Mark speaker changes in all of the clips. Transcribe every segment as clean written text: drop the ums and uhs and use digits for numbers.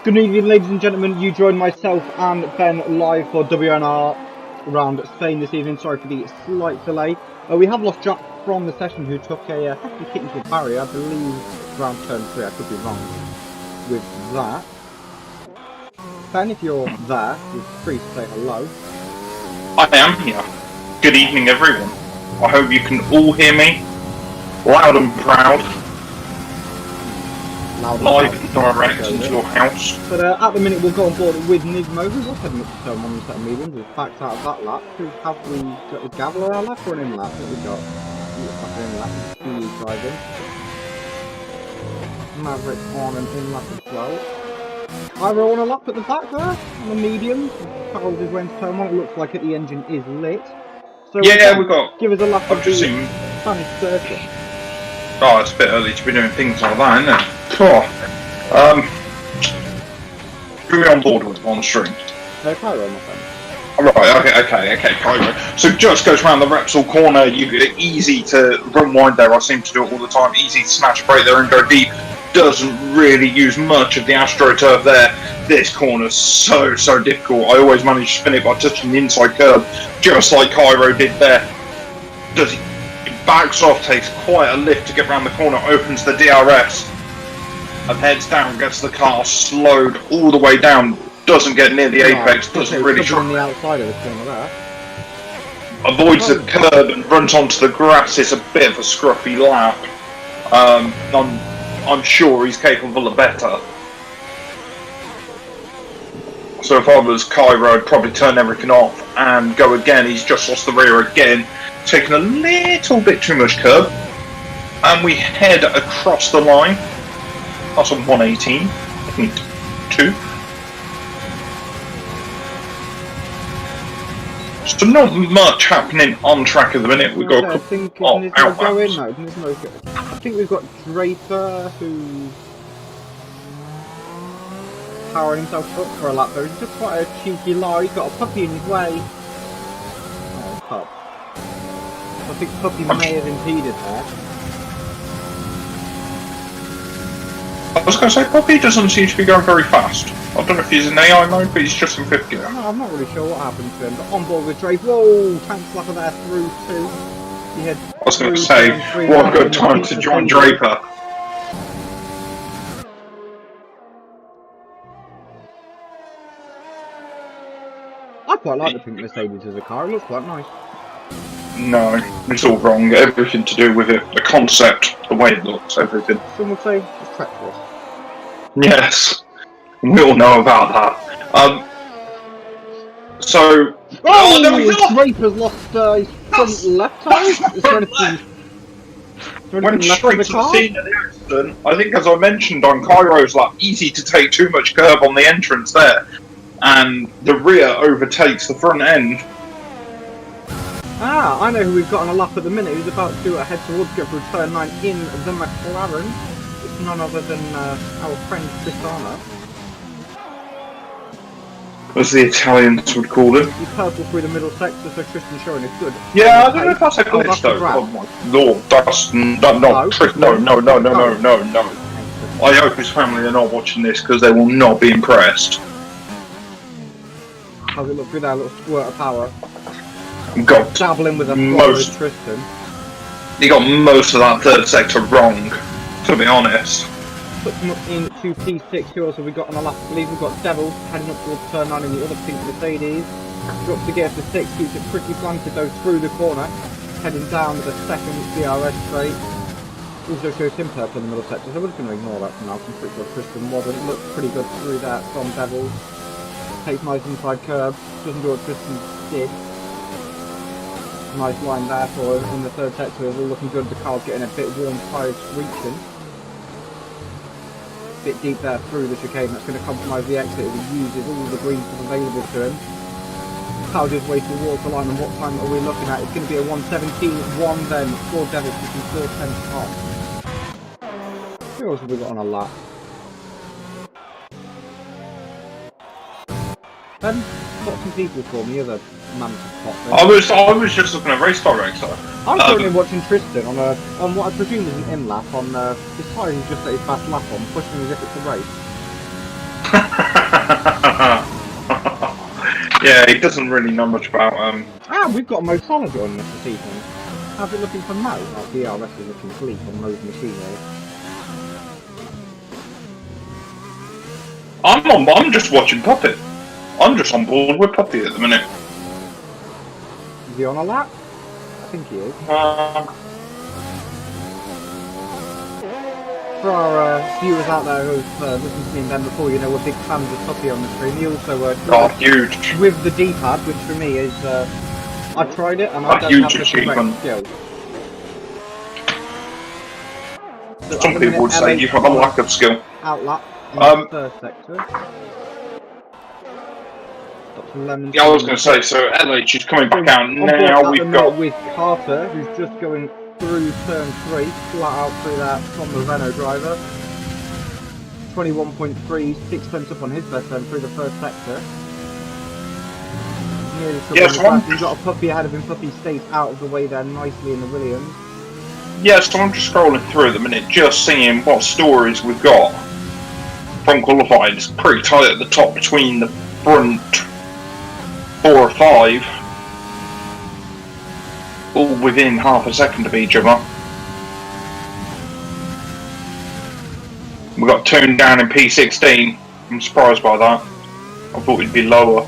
Speaker 1: Good evening, ladies and gentlemen. You join myself and Ben live for WNR around Spain this evening. Sorry for the slight delay. We have lost Jack from the session, who took a hefty kick into a barrier, I believe around turn 3. I could be wrong with that. Ben, if you're there, you're free to say hello.
Speaker 2: I am here. Good evening, everyone. I hope you can all hear me loud and proud. Live and direct into your house.
Speaker 1: But at the minute we'll go on board with Nigmo, who was heading up to turn 1 in the set of mediums. We've backed out of that lap. Who have we got? A Gavel on our left or an in lap? I think we've got an in lap. Speedy driving. Maverick on an in lap as well. Iro on a lap at the back there, on the mediums. Harold is going to turn 1. It looks like the engine is lit. So
Speaker 2: yeah, we've got.
Speaker 1: Give us a lap of the Spanish circuit.
Speaker 2: Oh, it's a bit early to be doing things like that, isn't it? Oh, who are we on board with on stream?
Speaker 1: No, Cairo, my friend.
Speaker 2: Alright, okay, Cairo. So just goes around the Repsol corner, easy to run wide there, I seem to do it all the time, easy to snatch a break there and go deep. Doesn't really use much of the AstroTurf there. This corner's so difficult. I always manage to spin it by touching the inside curb, just like Cairo did there. He backs off, takes quite a lift to get around the corner, opens the DRS. And heads down, gets the car slowed all the way down, doesn't get near the apex, doesn't really try.
Speaker 1: On the outside of the corner there.
Speaker 2: Avoids the curb and runs onto the grass. It's a bit of a scruffy lap. I'm sure he's capable of better. So if I was Cairo, I'd probably turn everything off and go again. He's just lost the rear again, taking a little bit too much curb. And we head across the line. That's on 118, I think 2. So not much happening on track at the minute. We've got
Speaker 1: I think we've got Draper who's powering himself up for a lap there. He's just quite a cheeky lie. He's got a puppy in his way. Oh, pup. I think puppy may have impeded there.
Speaker 2: I was going to say, Poppy doesn't seem to be going very fast. I don't know if he's in AI mode, but he's just in 5th gear.
Speaker 1: No, I'm not really sure what happened to him, but on board with Drake. Whoa, tank slapper there through 2. He had
Speaker 2: I was going to say, what a good time to join Draper.
Speaker 1: I quite like the pink Mercedes as a car, it looks quite nice.
Speaker 2: No, it's all wrong. Everything to do with it. The concept, the way it looks, everything.
Speaker 1: Some would say it's treacherous.
Speaker 2: Yes, we all know about that. So...
Speaker 1: Oh, Draper's lost his front left tire.
Speaker 2: Went straight to the scene of the accident. I think, as I mentioned on Cairo's lap, easy to take too much curb on the entrance there. And the rear overtakes the front end.
Speaker 1: Ah, I know who we've got on a lap at the minute. Who's about to head towards go through turn 9 in the McLaren. It's none other than our friend Tristana.
Speaker 2: As the Italians would call him.
Speaker 1: He's purple through the middle sector, so Tristan showing is good.
Speaker 2: Yeah, I don't know if that's a glitch though. Oh my lord, that's no. I hope his family are not watching this because they will not be impressed.
Speaker 1: How's it look through that little squirt of power?
Speaker 2: Got
Speaker 1: Dabbling with a
Speaker 2: most.
Speaker 1: Tristan.
Speaker 2: He got most of that third sector wrong, to be honest.
Speaker 1: Puts him up into P6 here, so we've got on the last, I believe we've got Devils heading up towards turn 9 in the other pink Mercedes. Drops the gear to 6, keeps it pretty planted though through the corner. Heading down the second DRS straight. Also shows him purple in the middle sector, so we're just going to ignore that for now. I'm pretty sure Tristan wasn't. Looks pretty good through that from Devils. Takes nice inside curb. Doesn't do what Tristan did. Nice line there for him in the third sector. It's all looking good. The car's getting a bit warm, tyres reaching. Bit deep there through the chicane. That's going to compromise the exit. He uses all the green stuff available to him. Powers his way towards the line, and what time are we looking at? It's going to be a 1:17.1 then for Devils, pushing 4:10 top. Who else have we got on a lap? Got some people for me, other man to pop.
Speaker 2: I was just looking at race director.
Speaker 1: I'm currently watching Tristan on what I presume is an in-lap on his tyre. He's just at his fast lap on, pushing as if it's a race.
Speaker 2: Yeah, he doesn't really know much about
Speaker 1: We've got Mo Salah joining us this evening. How's it looking for Mo? Oh, DRS is looking bleak on Mo's machinery.
Speaker 2: I'm just watching Puppet. I'm just on board with Puppy at the minute.
Speaker 1: Is he on a lap? I think he is. For our viewers out there who've listened to me and Ben before, you know we're big fans of Puppy on the stream. He also
Speaker 2: huge.
Speaker 1: with the D-pad, which for me is I've tried it and I don't have the correct skills. So
Speaker 2: some people would say you have a lack of skill.
Speaker 1: Outlap in the first sector.
Speaker 2: Yeah, I was going to say, so LH is coming back out now. We've got
Speaker 1: with Carter, who's just going through turn 3, flat out through that from the Renault driver. 21.3, 6 tenths up on his best then through the first sector. He's got a Puppy ahead of him. Puppy stays out of the way there nicely in the Williams.
Speaker 2: Yeah, so I'm just scrolling through at the minute, just seeing what stories we've got from qualified. It's pretty tight at the top between the front 4 or 5, all within half a second of each other. We got tuned down in P16. I'm surprised by that. I thought it'd be lower.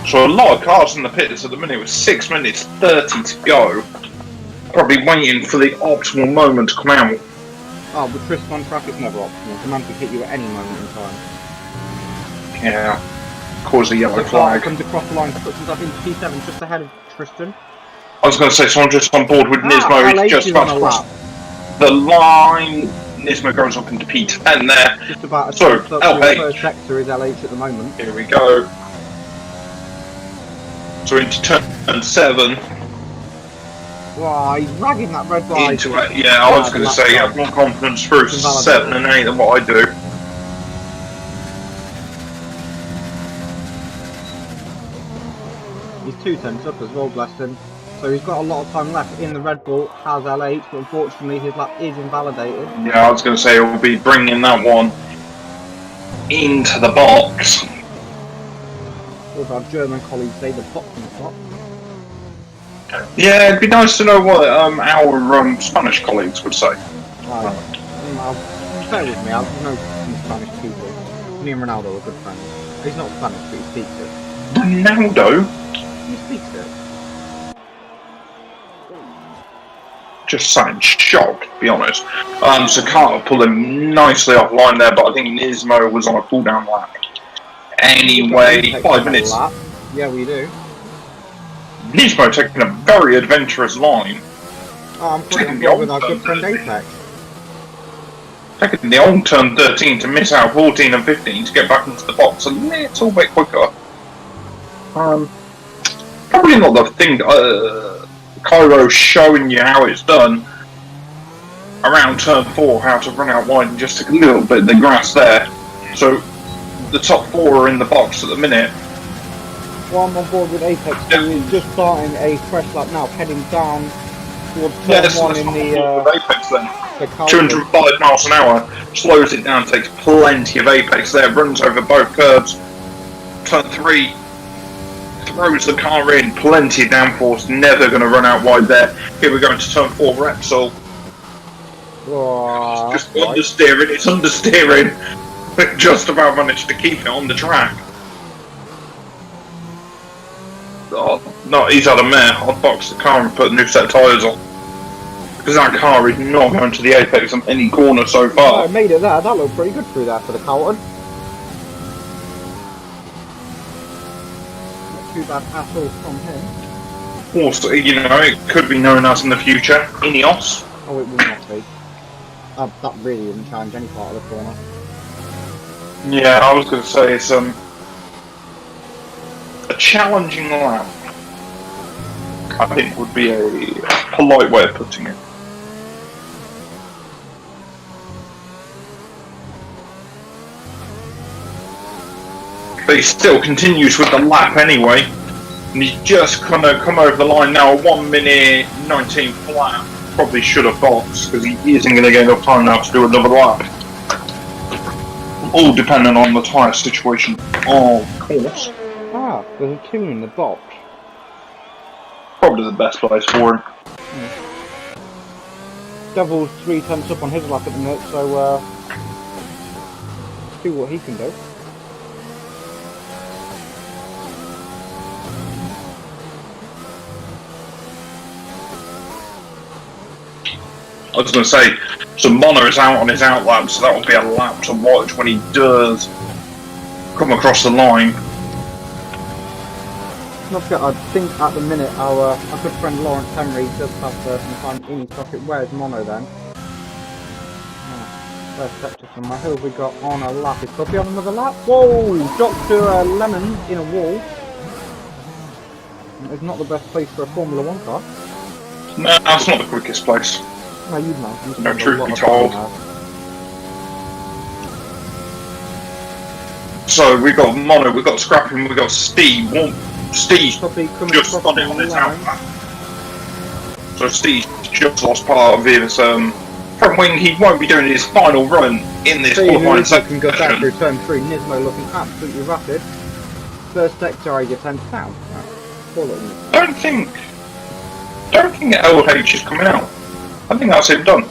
Speaker 2: So a lot of cars in the pits at the minute with 6 minutes 30 to go. Probably waiting for the optimal moment to come out.
Speaker 1: Oh, but Tristan on track is never optimal. The man could hit you at any moment in time.
Speaker 2: Yeah. Cause a yellow flag.
Speaker 1: Comes across the line, puts himself into P7 just ahead of Tristan.
Speaker 2: I was going to say, so I'm just on board with Nismo. He's just about to cross the line. Nismo goes up into P10 there.
Speaker 1: Just about a
Speaker 2: so,
Speaker 1: LH. First sector is LH at the moment.
Speaker 2: Here we go. So into turn 7.
Speaker 1: Wow, he's ragging that red bar.
Speaker 2: Yeah, I was going to say, have more confidence through 7 and 8 than what I do.
Speaker 1: He's 2 tenths up as well, bless him. So he's got a lot of time left in the Red Bull, has LH, but unfortunately his lap is invalidated.
Speaker 2: Yeah, I was going to say, we'll be bringing that one into the box.
Speaker 1: What our German colleagues say, the box on the top.
Speaker 2: Yeah, it'd be nice to know what our Spanish colleagues would say.
Speaker 1: Bear with me, I've known some Spanish people. Me and Ronaldo are good friends. He's not Spanish, but he speaks it.
Speaker 2: Ronaldo?
Speaker 1: He speaks it.
Speaker 2: Just sound shocked, to be honest. So Carter pulled him nicely offline there, but I think Nismo was on a cool down lap. Anyway, 5 minutes.
Speaker 1: Lap. Yeah, we do.
Speaker 2: Nismo taking a very adventurous line.
Speaker 1: Oh, I'm putting on with our good friend Apex.
Speaker 2: Taking the old turn 13 to miss out 14 and 15 to get back into the box a little bit quicker. Probably not the thing. Cairo showing you how it's done around turn 4, how to run out wide and just take a little bit of the grass there. So the top 4 are in the box at the minute.
Speaker 1: Well, I'm on board with Apex, who is just starting a fresh lap now, heading down towards
Speaker 2: Yeah,
Speaker 1: turn
Speaker 2: so
Speaker 1: 1
Speaker 2: let's
Speaker 1: in
Speaker 2: not
Speaker 1: the,
Speaker 2: go with Apex then.
Speaker 1: the Calvin.
Speaker 2: 205 miles an hour, slows it down, takes plenty of Apex there, runs over both curbs. Turn 3, throws the car in, plenty of downforce, never going to run out wide there. Here we go into turn 4, Repsol.
Speaker 1: Oh,
Speaker 2: Just
Speaker 1: right.
Speaker 2: understeering, it's understeering. Just about managed to keep it on the track. Oh, no, he's had a mare. I'll box the car and put a new set of tyres on. Because that car is not going to the apex on any corner so far.
Speaker 1: Oh, I made it there. That looked pretty good through there for the Carlton. Not too bad at all from him.
Speaker 2: Also, you know, it could be known as in the future, Ineos.
Speaker 1: Oh, it will not be. That really wouldn't challenge any part of the corner.
Speaker 2: Yeah, I was going to say it's a challenging lap. I think would be a polite way of putting it. But he still continues with the lap anyway. And he's just gonna come over the line now, 1 minute 19 flat. Probably should have boxed because he isn't going to get enough time now to do another lap. All depending on the tyre situation, of course.
Speaker 1: Ah, there's a 2 in the box.
Speaker 2: Probably the best place for him.
Speaker 1: Devil's 3 tenths up on his lap at the minute, so see what he can do.
Speaker 2: I was going to say, so Mono is out on his out lap, so that will be a lap to watch when he does come across the line.
Speaker 1: Not forget, I think at the minute our good friend Lawrence Henry does have some time in his pocket. Where's Mono then? Where's Septus on my hill? We got on a lap. Is Puppy on another lap? Whoa! Dr. Lemon in a wall. It's not the best place for a Formula 1 car.
Speaker 2: No, that's not the quickest place.
Speaker 1: No, you know.
Speaker 2: No, truth be told. So we got Mono, we got Scrappy, we got Steve. Steve just got it on his out lap. So Steve just lost part of his front wing. He won't be doing his final run in this qualifying section.
Speaker 1: Go back through turn 3. Nismo looking absolutely rapid. First sector, I get 10 down.
Speaker 2: Don't think LH is coming out. I think that's him done.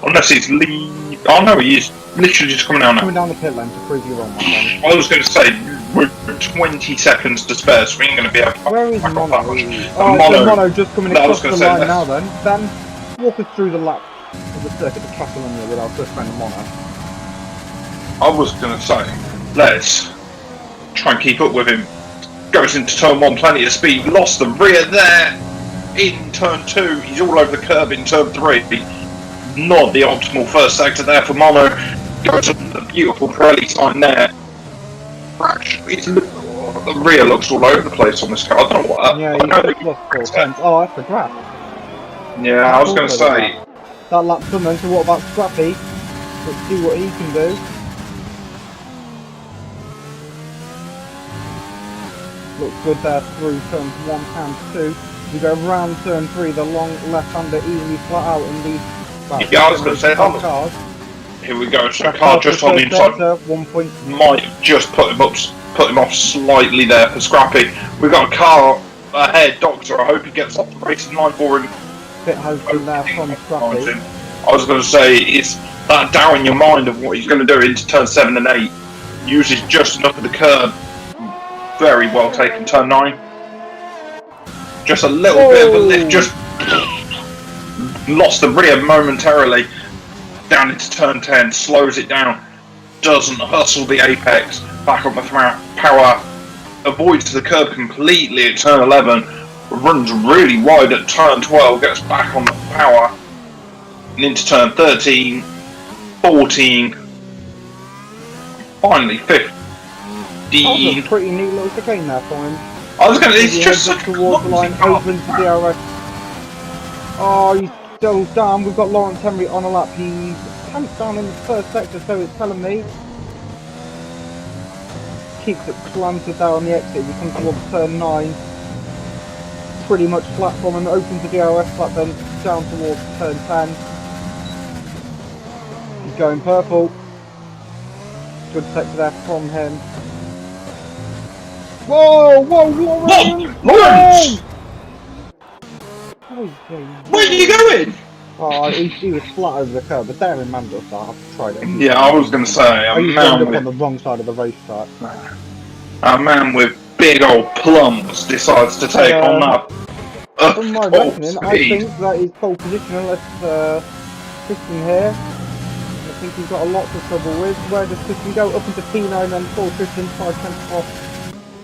Speaker 2: Unless he's oh no, he's literally just coming out now.
Speaker 1: Coming down the pit lane to prove you wrong, my friend.
Speaker 2: I was going to say, we're 20 seconds to spare, so we ain't going to be able to...
Speaker 1: Where is
Speaker 2: back
Speaker 1: Mono?
Speaker 2: off that much.
Speaker 1: Oh,
Speaker 2: Mono,
Speaker 1: Mono just coming across the
Speaker 2: say,
Speaker 1: line now then. Ben, walk us through the lap of the circuit to Catalonia with our good friend Mono.
Speaker 2: I was going to say, let's try and keep up with him. Goes into turn 1, plenty of speed, lost the rear there. In turn 2, he's all over the curb in turn 3. Not the optimal first sector there for Mono. Goes up the beautiful Pirelli sign there. Actually, the rear looks all over the place on this car. I don't know what.
Speaker 1: Yeah, he's lost 4 tenths. Oh, that's the graph.
Speaker 2: Yeah, I was going to say.
Speaker 1: That lap's done then, so what about Scrappy? Let's see what he can do. Looks good there through turns 1 and 2. We go round turn 3, the long left-hander easily flat out in the...
Speaker 2: Yeah, I was going to say,
Speaker 1: cars.
Speaker 2: Here we go, so car just on the inside. Might have just put him off slightly there for Scrappy. We've got a car ahead, Doctor. I hope he gets off the racing line for him.
Speaker 1: Bit has been there from Scrappy.
Speaker 2: I was going to say, it's that doubt in your mind of what he's going to do into turn 7 and 8. Uses just enough of the curb. Very well taken, turn 9. Just a little bit of a lift, just lost the rear momentarily. Down into turn 10, slows it down, doesn't hustle the apex, back up the power, avoids the curb completely at turn 11, runs really wide at turn 12, gets back on the power, and into turn 13, 14, finally 15.
Speaker 1: That was a pretty neat little chicane there for him.
Speaker 2: I was going to, it's just such a
Speaker 1: towards the line, open to DRS. Oh, he's still down. We've got Lawrence Henry on a lap. He's camped down in the first sector, so it's telling me. keeps it planted there on the exit. He comes towards turn 9. Pretty much flat from him, opens the DRS flat, then down towards turn 10. He's going purple. Good sector there from him. Whoa, whoa, Lawrence!
Speaker 2: What? Lawrence! Where are you going?
Speaker 1: Oh, he was flat over the curb, but there in Mandel, so I've tried it.
Speaker 2: Yeah, I was going to say,
Speaker 1: I used to end up on the wrong side of the racetrack.
Speaker 2: A man with big old plums decides to take on that.
Speaker 1: From my reckoning, I think that is pole position unless Christian here. I think he's got a lot of trouble with. Where does Christian go? Up into P9 then Paul Christian, 5 off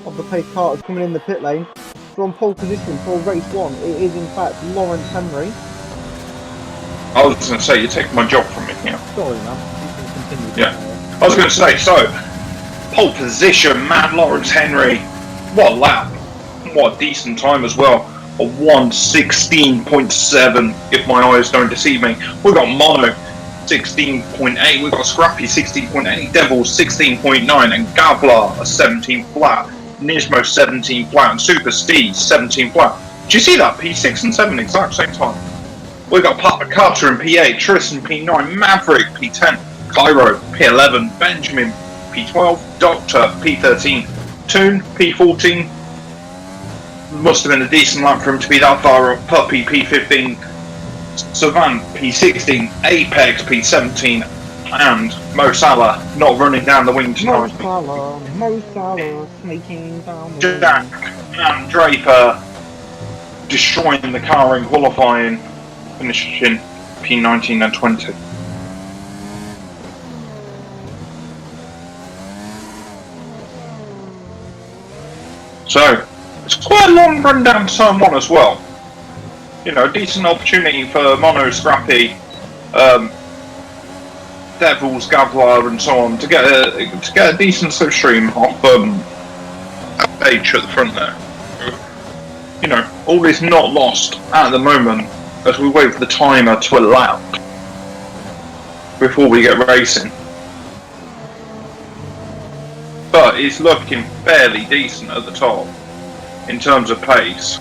Speaker 1: of the pace car is coming in the pit lane. So on pole position for race 1, it is in fact Lawrence Henry.
Speaker 2: I was going to say, you're taking my job from me here.
Speaker 1: Sorry man, you can continue.
Speaker 2: Yeah. I was going to say, so, pole position, man, Lawrence Henry. What a lap. What a decent time as well. A 1:16.7, if my eyes don't deceive me. We've got Mono 16.8, we've got Scrappy 16.8, Devils 16.9, and Gavlar a 17 flat, Nismo 17 flat, and Super Steve 17 flat. Do you see that? P6 and 7 exact same time. We've got Papa Carter in P8, Tristan P9, Maverick P10, Cairo P11, Benjamin P12, Doctor P13, Toon P14. Must have been a decent lap for him to be that far up. Puppy P15, Savan P16, Apex P17, and Mo Salah not running down the wing tonight.
Speaker 1: Mo Salah sneaking down the
Speaker 2: Jack and Draper destroying the car in qualifying, finishing P19 and 20. So, it's quite a long run down turn 1 as well. You know, a decent opportunity for Mono, Scrappy, Devils, Gavlar, and so on to get a decent slipstream off H at the front there. You know, all is not lost at the moment as we wait for the timer to allow before we get racing. But it's looking fairly decent at the top in terms of pace.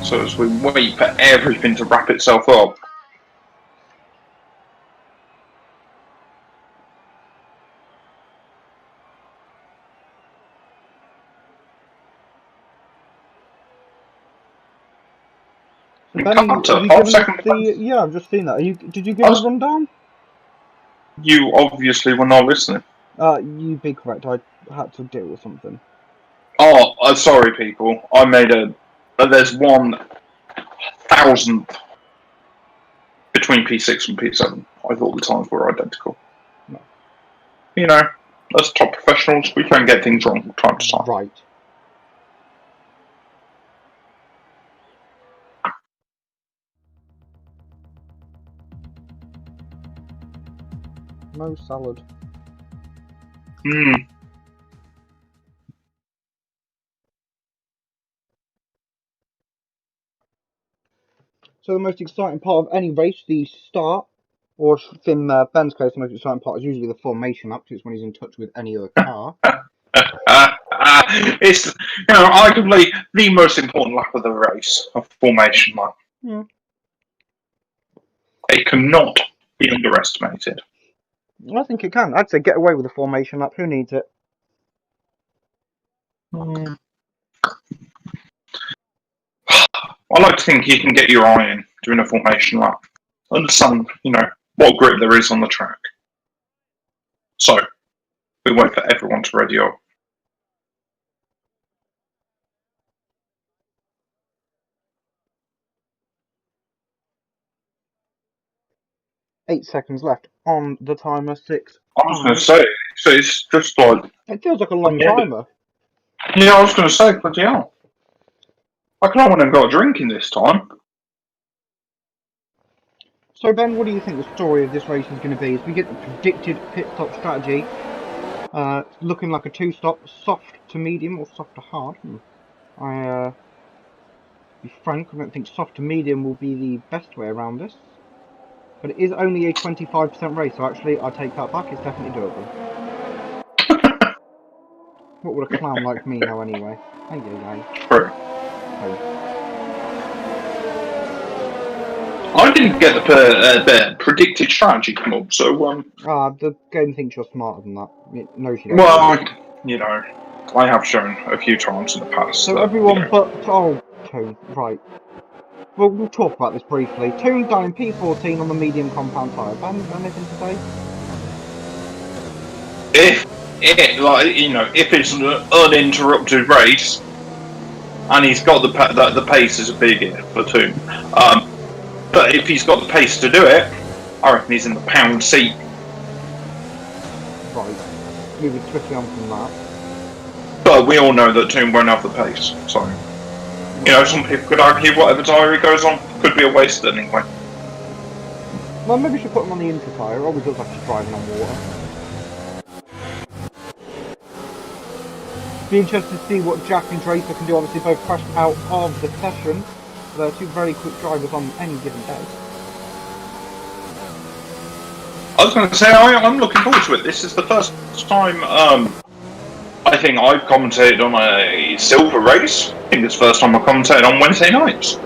Speaker 2: So as we wait for everything to wrap itself up.
Speaker 1: Ben, have you given us the... Yeah, I've just seen that. Did you give a rundown?
Speaker 2: You obviously were not listening.
Speaker 1: You'd be correct. I had to deal with something.
Speaker 2: Oh, sorry, people. I made there's 1,000th between P6 and P7. I thought the times were identical.
Speaker 1: No.
Speaker 2: You know, as top professionals, we can get things wrong from time to time.
Speaker 1: Right. No salad. So the most exciting part of any race, the start, or in Ben's case, the most exciting part is usually the formation lap, because it's when he's in touch with any other car.
Speaker 2: It's, you know, arguably the most important lap of the race, a formation lap.
Speaker 1: Yeah.
Speaker 2: It cannot be underestimated.
Speaker 1: I think it can. I'd say get away with the formation lap. Who needs it?
Speaker 2: I like to think you can get your eye in doing a formation lap. Understand, you know, what grip there is on the track. So, we wait for everyone to ready up.
Speaker 1: Eight seconds left on the timer. 6.
Speaker 2: I was going to say, so it's just like...
Speaker 1: It feels like a long timer.
Speaker 2: Yeah, I was going to say, bloody hell. I can't want to go drinking this time.
Speaker 1: So Ben, what do you think the story of this race is going to be? As we get the predicted pit stop strategy, looking like a 2-stop, soft to medium or soft to hard. be frank, I don't think soft to medium will be the best way around this. But it is only a 25% race, so actually I take that back, it's definitely doable. What would a clown like me know anyway? Hey,
Speaker 2: True.
Speaker 1: Oh.
Speaker 2: I didn't get the predicted strategy come up, so
Speaker 1: The game thinks you're smarter than that. It knows you don't.
Speaker 2: well, you know, I have shown a few times in the past.
Speaker 1: So
Speaker 2: that,
Speaker 1: everyone
Speaker 2: you know,
Speaker 1: but Toon, right. Well, we'll talk about this briefly. Toon's down in P14 on the medium compound tyre. Ben, anything to say?
Speaker 2: if it's an uninterrupted race, and he's got the pace is a big if for two. But if he's got the pace to do it, I reckon he's in the pound seat.
Speaker 1: Right. Moving swiftly on from that.
Speaker 2: But we all know that Toon won't have the pace, so some people could argue whatever tyre he goes on could be a waste anyway.
Speaker 1: Well, maybe we should put him on the inter tyre. Always looks like he's driving on water. Be interested to see what Jack and Draper can do. Obviously, both crashed out of the session. They're two very quick drivers on any given day.
Speaker 2: I was going to say I'm looking forward to it. This is the first time I think I've commentated on a silver race. I think it's the first time I commentated on Wednesday nights.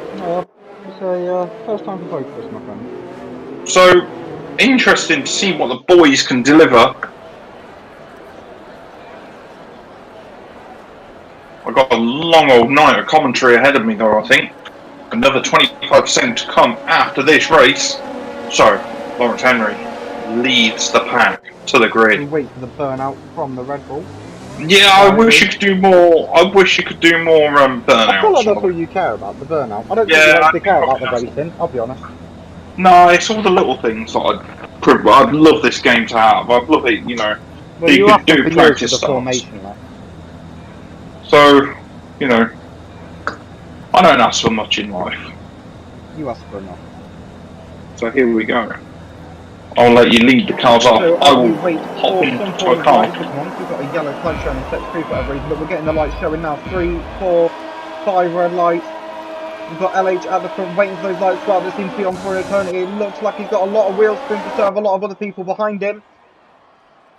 Speaker 1: It's a first time for both of us, my friend.
Speaker 2: So interesting to see what the boys can deliver. I've got a long old night of commentary ahead of me though, I think. Another 25% to come after this race. So, Lawrence Henry leads the pack to the grid.
Speaker 1: We wait for the burnout from the Red Bull.
Speaker 2: Yeah, I wish you could do more. I wish you could do more burnouts.
Speaker 1: I feel like that's all you care about, the burnout. I don't think you actually care about the racing, I'll be honest.
Speaker 2: No, it's all the little things that I'd love this game to have. I'd love it,
Speaker 1: Well,
Speaker 2: you could do practice
Speaker 1: the formation,
Speaker 2: So, I don't ask for much in life.
Speaker 1: You ask for enough.
Speaker 2: So here we go. I'll let you lead the cars off.
Speaker 1: So,
Speaker 2: I will
Speaker 1: wait
Speaker 2: hop into a car.
Speaker 1: We've got a yellow flag showing in set 3 for whatever reason, but we're getting the lights showing now. 3, 4, 5 red lights. We've got LH at the front waiting for those lights to go out. They seem to be on for eternity. It looks like he's got a lot of wheel spin to serve a lot of other people behind him.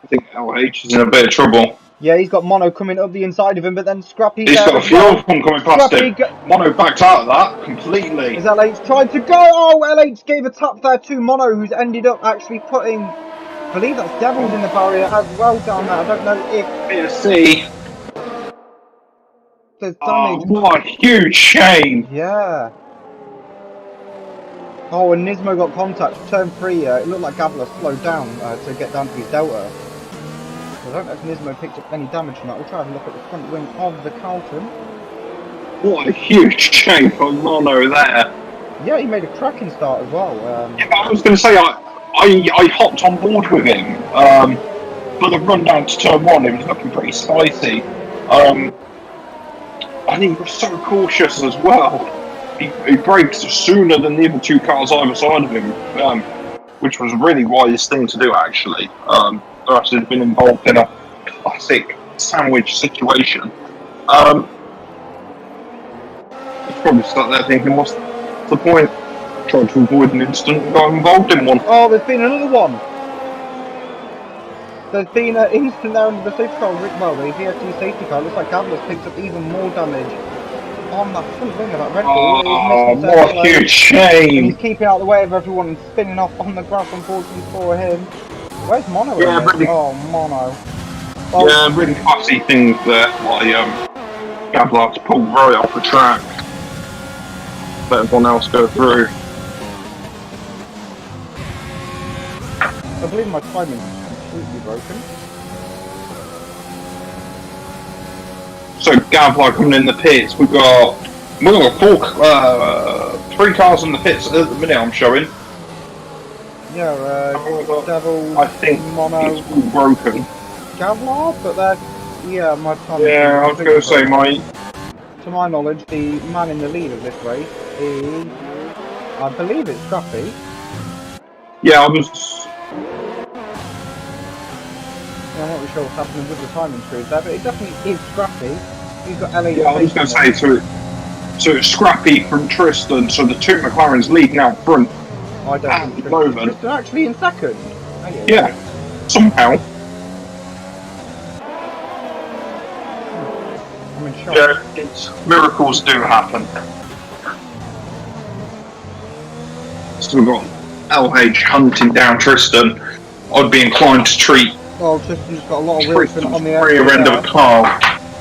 Speaker 2: I think LH is in a bit of trouble.
Speaker 1: Yeah, he's got Mono coming up the inside of him, but then Scrappy.
Speaker 2: He's got a fuel pump coming past him. Mono backed out of that completely.
Speaker 1: As LH tried to go. Oh, LH gave a tap there to Mono, who's ended up actually putting. I believe that's Devils in the barrier as well down there. I don't know if.
Speaker 2: See.
Speaker 1: There's damage.
Speaker 2: Oh, what a huge shame.
Speaker 1: Yeah. Oh, and Nismo got contact. Turn 3, it looked like Gavler slowed down to get down to his delta. I don't know if Nismo picked up any damage from that. We'll try and look at the front wing of the Carlton.
Speaker 2: What a huge shame for Mono there.
Speaker 1: Yeah, he made a cracking start as well.
Speaker 2: Yeah, I was going to say, I hopped on board with him. For the run down to turn 1, it was looking pretty spicy. And he was so cautious as well. He braked sooner than the other two cars either side of him, which was a really wise thing to do, actually. Us had been involved in a classic sandwich situation. He's probably sat there thinking, what's the point? Tried to avoid an incident and got involved in one.
Speaker 1: Oh, there's been another one. There's been an incident there under the safety car. Well, the VFT safety car. It looks like Gavler's picked up even more damage on that front wing of that Red Bull.
Speaker 2: Oh, what a huge shame.
Speaker 1: And he's keeping out of the way of everyone and spinning off on the grass, unfortunately for him. Where's Mono?
Speaker 2: Yeah, really,
Speaker 1: Mono.
Speaker 2: Oh. Yeah, really fussy things there. Like Gavlar's pulled right off the track. Let everyone else go through.
Speaker 1: I believe my timing is completely broken.
Speaker 2: So Gavlar coming in the pits. We've got 3 cars in the pits at the minute. I'm showing.
Speaker 1: Yeah, Devil,
Speaker 2: I think
Speaker 1: Mono,
Speaker 2: it's all broken.
Speaker 1: Gavlar, but they're my timing.
Speaker 2: Yeah, I was going to say, mate.
Speaker 1: To my knowledge, the man in the lead of this race is, I believe it's Scrappy.
Speaker 2: Yeah, I'm
Speaker 1: not really sure what's happening with the timing screws there, but it definitely is Scrappy. He's got LA.
Speaker 2: Yeah, I was going to say, so So it's Scrappy from Tristan, so the two McLarens leading out front.
Speaker 1: I don't think Tristan actually in second.
Speaker 2: Yeah, somehow.
Speaker 1: I'm in shock.
Speaker 2: Yeah, miracles do happen. So we've got LH hunting down Tristan. I'd be inclined to treat
Speaker 1: Well, Tristan's got a lot of wheels on the
Speaker 2: rear end of a car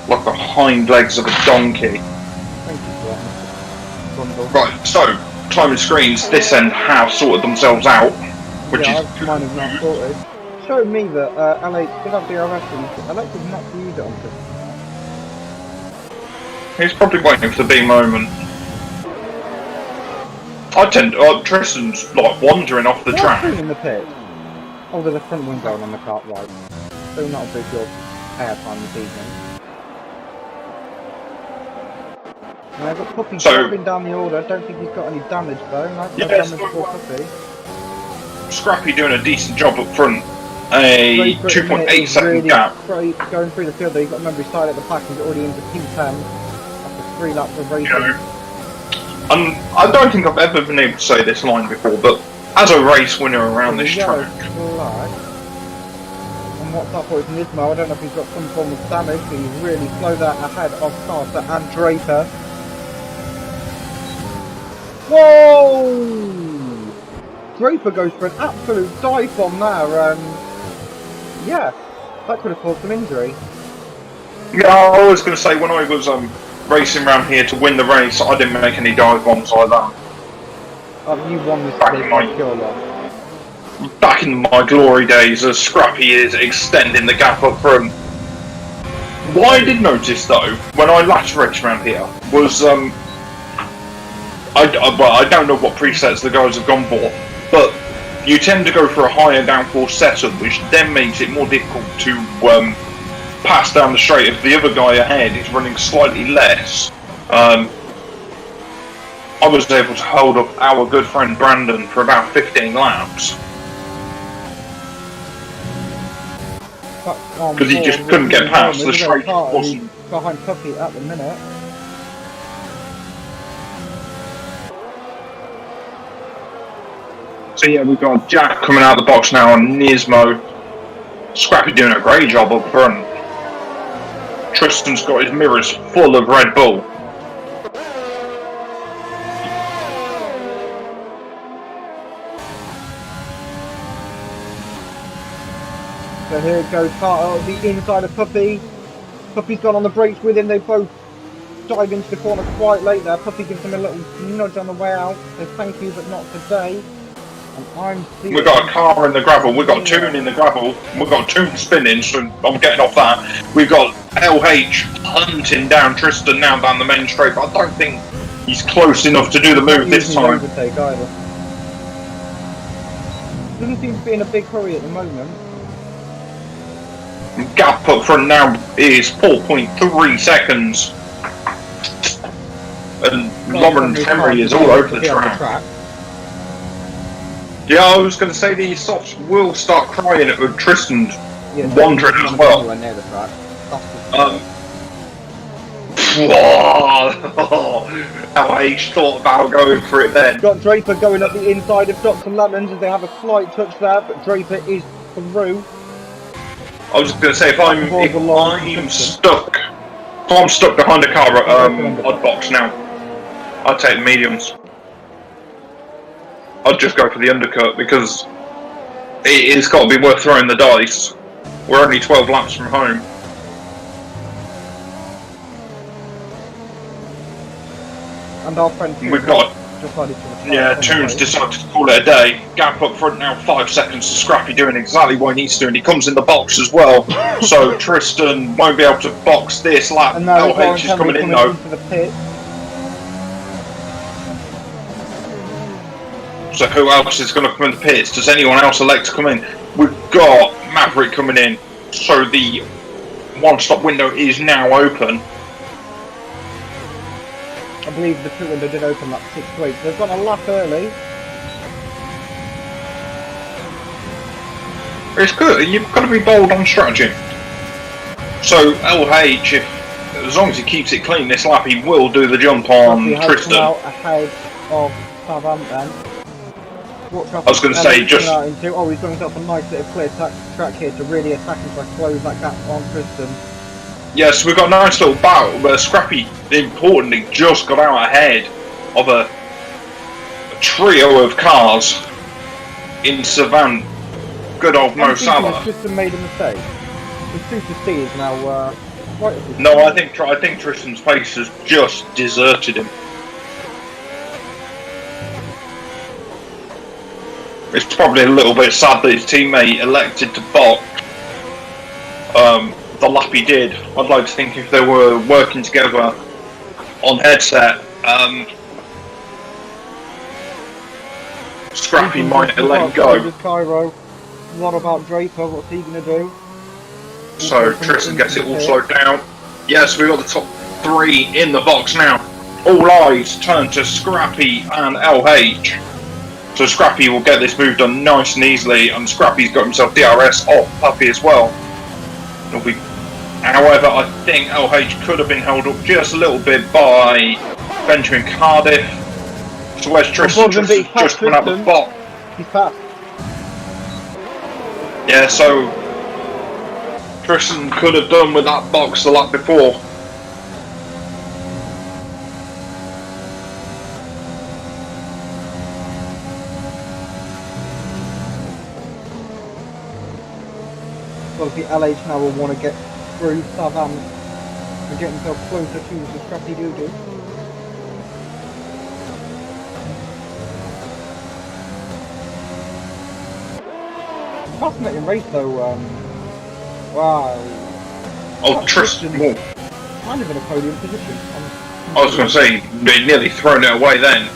Speaker 2: like the hind legs of a donkey.
Speaker 1: Thank you for that.
Speaker 2: Right, so timing screens this end have sorted themselves out, which
Speaker 1: yeah,
Speaker 2: is
Speaker 1: mine is not sorted. Showed me that LH did have the RRC and elected not to use it on Tristan.
Speaker 2: he's probably waiting for the big moment. Tristan's like wandering off the track.
Speaker 1: In the pit. Oh, there's a front window on the car, right. Still not a big deal airtime this evening. And I've got Puppy dropping down the order. Don't think he's got any damage though. Nice damage for Puppy.
Speaker 2: Scrappy doing a decent job up front. A 2.8 second
Speaker 1: really
Speaker 2: gap.
Speaker 1: Going through the field though, you've got to remember he started at the back and he's already into P10 after 3 laps of racing.
Speaker 2: I don't think I've ever been able to say this line before, but as a race winner around this track.
Speaker 1: And what's up with Nismo? I don't know if he's got some form of damage, but he's really slowed that ahead of Carter and Draper. Whoa! Draper goes for an absolute dive bomb there, yeah, that could have caused some injury.
Speaker 2: Yeah, I was going to say when I was racing around here to win the race, I didn't make any dive bombs like that.
Speaker 1: You won this race
Speaker 2: back in my glory days, as Scrappy is extending the gap up front. What I did notice though, when I last raced around here, was I don't know what presets the guys have gone for, but you tend to go for a higher downforce setup, which then makes it more difficult to pass down the straight if the other guy ahead is running slightly less. I was able to hold up our good friend Brandon for about 15 laps. Because he just couldn't get past the straight. Wasn't
Speaker 1: behind Puppy at the minute.
Speaker 2: So yeah, we've got Jack coming out of the box now on Nismo. Scrappy doing a great job up front. Tristan's got his mirrors full of Red Bull.
Speaker 1: So here goes Carter, the inside of Puppy. Puppy's gone on the brakes with him. They both dive into the corner quite late there. Puppy gives him a little nudge on the way out. Says thank you, but not today. And
Speaker 2: we've got a car in the gravel. We've got Toon in the gravel. We've got Toon spinning, so I'm getting off that. We've got LH hunting down Tristan now down the main straight, but I don't think he's close enough to do the move this time.
Speaker 1: Overtake either. Doesn't seem to be in a big hurry at the moment.
Speaker 2: Gap up front now is 4.3 seconds. And Lawrence Henry is all over the track. Yeah, I was going to say the softs will start crying at Tristan wandering as well. LH thought about going for it then.
Speaker 1: Got Draper going up the inside of Dr. Lemons as they have a slight touch there, but Draper is through.
Speaker 2: I was going to say if I'm stuck behind a car at odd box now, I'd take the mediums. I'd just go for the undercut because it's got to be worth throwing the dice. We're only 12 laps from home.
Speaker 1: And our friend
Speaker 2: we've got Toon's decided to call it a day. Gap up front now, 5 seconds to Scrappy doing exactly what he needs to, and he comes in the box as well. So Tristan won't be able to box this lap.
Speaker 1: And now
Speaker 2: LH is coming in though.
Speaker 1: Into the pit.
Speaker 2: So who else is going to come in the pits? Does anyone else elect to come in? We've got Maverick coming in. So the one-stop window is now open.
Speaker 1: I believe the pit window did open like 6 to 8. So they've gone a lap early.
Speaker 2: It's good. You've got to be bold on strategy. So LH, if as long as he keeps it clean this lap, he will do the jump on
Speaker 1: He has
Speaker 2: Tristan.
Speaker 1: come out ahead of Southampton.
Speaker 2: I was going to say, just...
Speaker 1: Oh, he's going to up a nice bit of clear track here to really attack and try to close that gap on Tristan.
Speaker 2: Yes, we've got a nice little battle where Scrappy, importantly, just got out ahead of a trio of cars in Savant. Good old Mo Salah.
Speaker 1: Tristan made a mistake. The Super C is now right at the
Speaker 2: No, I think Tristan's pace has just deserted him. It's probably a little bit sad that his teammate elected to box the lap he did. I'd like to think if they were working together on headset, Scrappy might have let go.
Speaker 1: Cairo. What about Draper? What's he going to do?
Speaker 2: So Tristan gets it all slowed down. Yes, we've got the top three in the box now. All eyes turn to Scrappy and LH. So Scrappy will get this move done nice and easily, and Scrappy's got himself DRS off Puppy as well. It'll be... However, I think LH could have been held up just a little bit by Benjamin Cardiff. So where's Tristan? Tristan's just coming out the box.
Speaker 1: He's passed.
Speaker 2: Yeah, so Tristan could have done with that box the lap before.
Speaker 1: Obviously LH now will want to get through Southampton and get himself closer to the Scrappy Doodoo. Fascinating race though, wow.
Speaker 2: Oh, Tristan,
Speaker 1: kind of in a podium position.
Speaker 2: I was going to say, they nearly thrown it away then.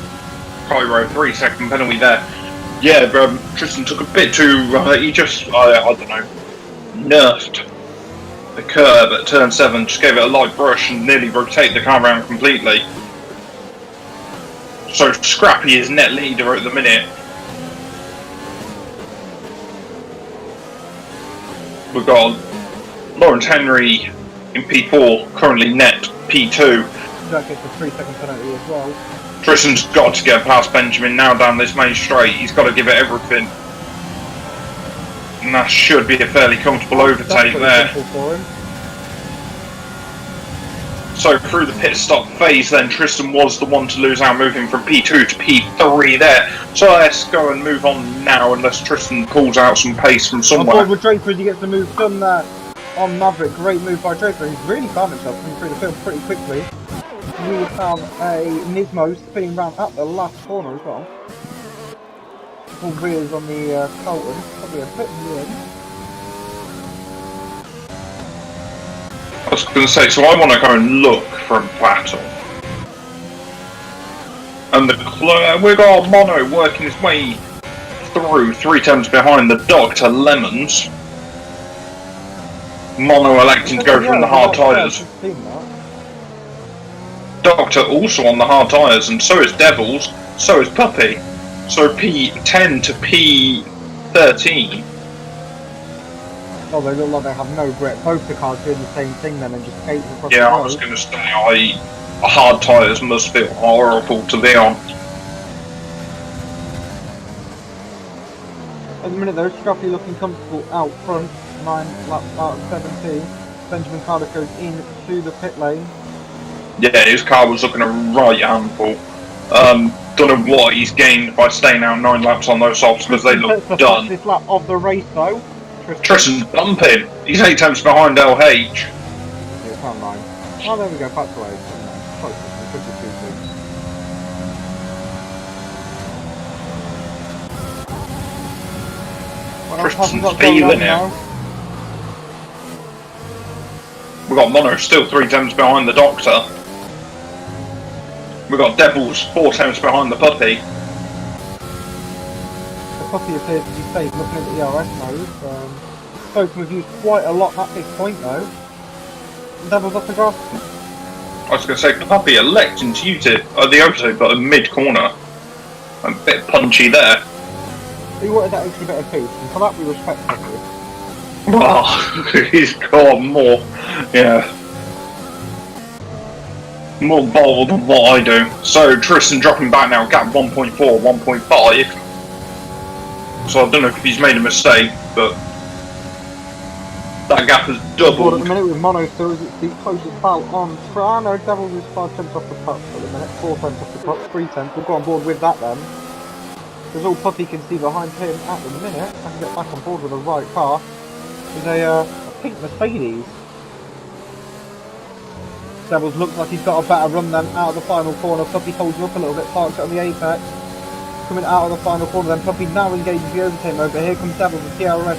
Speaker 2: Cairo, 3-second penalty there. Yeah, but Tristan took a bit too, he just, I don't know, nerfed the curve at turn 7, just gave it a light brush and nearly rotated the car around completely. So Scrappy is net leader at the minute. We've got Lawrence Henry in P4, currently net P2.
Speaker 1: That gets a 3-second penalty as well.
Speaker 2: Tristan's got to get past Benjamin now down this main straight. He's got to give it everything. And that should be a fairly comfortable overtake there. So through the pit stop phase then, Tristan was the one to lose out, moving from P2 to P3 there. So let's go and move on now, unless Tristan pulls out some pace from somewhere.
Speaker 1: On board with Draper as he gets the move done there on Maverick. Great move by Draper. He's really found himself coming through the field pretty quickly. We have a Nismo spinning round at the last corner as well. Full rears on the Colton, probably a bit weird.
Speaker 2: I was going to say, so I want to go and look for a battle. And we've got Mono working his way through, 3 turns behind the Dr. Lemons. Mono electing to go from the hard tyres. Doctor also on the hard tyres, and so is Devils, so is Puppy. So P10 to P13.
Speaker 1: Oh, they look like they have no grip. Both the cars doing the same thing then and just skating across
Speaker 2: yeah,
Speaker 1: the road.
Speaker 2: I was going to say, hard tyres must feel horrible to be on.
Speaker 1: At the minute though, Scrappy looking comfortable out front, 9 laps out of 17. Benjamin Cardiff goes into the pit lane.
Speaker 2: Yeah, his car was looking a right handful. Don't know what he's gained by staying out 9 laps on those softs because they look done.
Speaker 1: This lap of the race though.
Speaker 2: Tristan's bumping. He's 8 tenths behind LH.
Speaker 1: Yeah, it's not 9. Oh, there we go, back to 8. Close,
Speaker 2: Tristan's feeling it. We've got Mono still 3 tenths behind the Doctor. We've got Devils 4 tenths behind the Puppy.
Speaker 1: The Puppy appears to be safe looking at the ERS mode. Spoken with you quite a lot at this point though. Devils off the grass.
Speaker 2: I was going to say, Puppy electing to use it at the overtake button mid-corner. A bit punchy there.
Speaker 1: He wanted that extra bit of pace, and for that we respect Puppy.
Speaker 2: Oh, he's got more. Yeah. more bold than what I do. So Tristan dropping back now, gap 1.4, 1.5. So I don't know if he's made a mistake, but that gap has doubled.
Speaker 1: At the minute with Mono still is the closest foul on Trano. Devils is 5 tenths off the puck at the minute, 4 tenths off the puck, 3 tenths. We'll go on board with that then. Because all Puppy can see behind him at the minute, I can get back on board with the right car, is a pink Mercedes. Devils looks like he's got a better run then out of the final corner. Puppy holds him up a little bit, parks it on the apex. Coming out of the final corner then, Puppy now engages the overtake mode, but here comes Devils with TRS,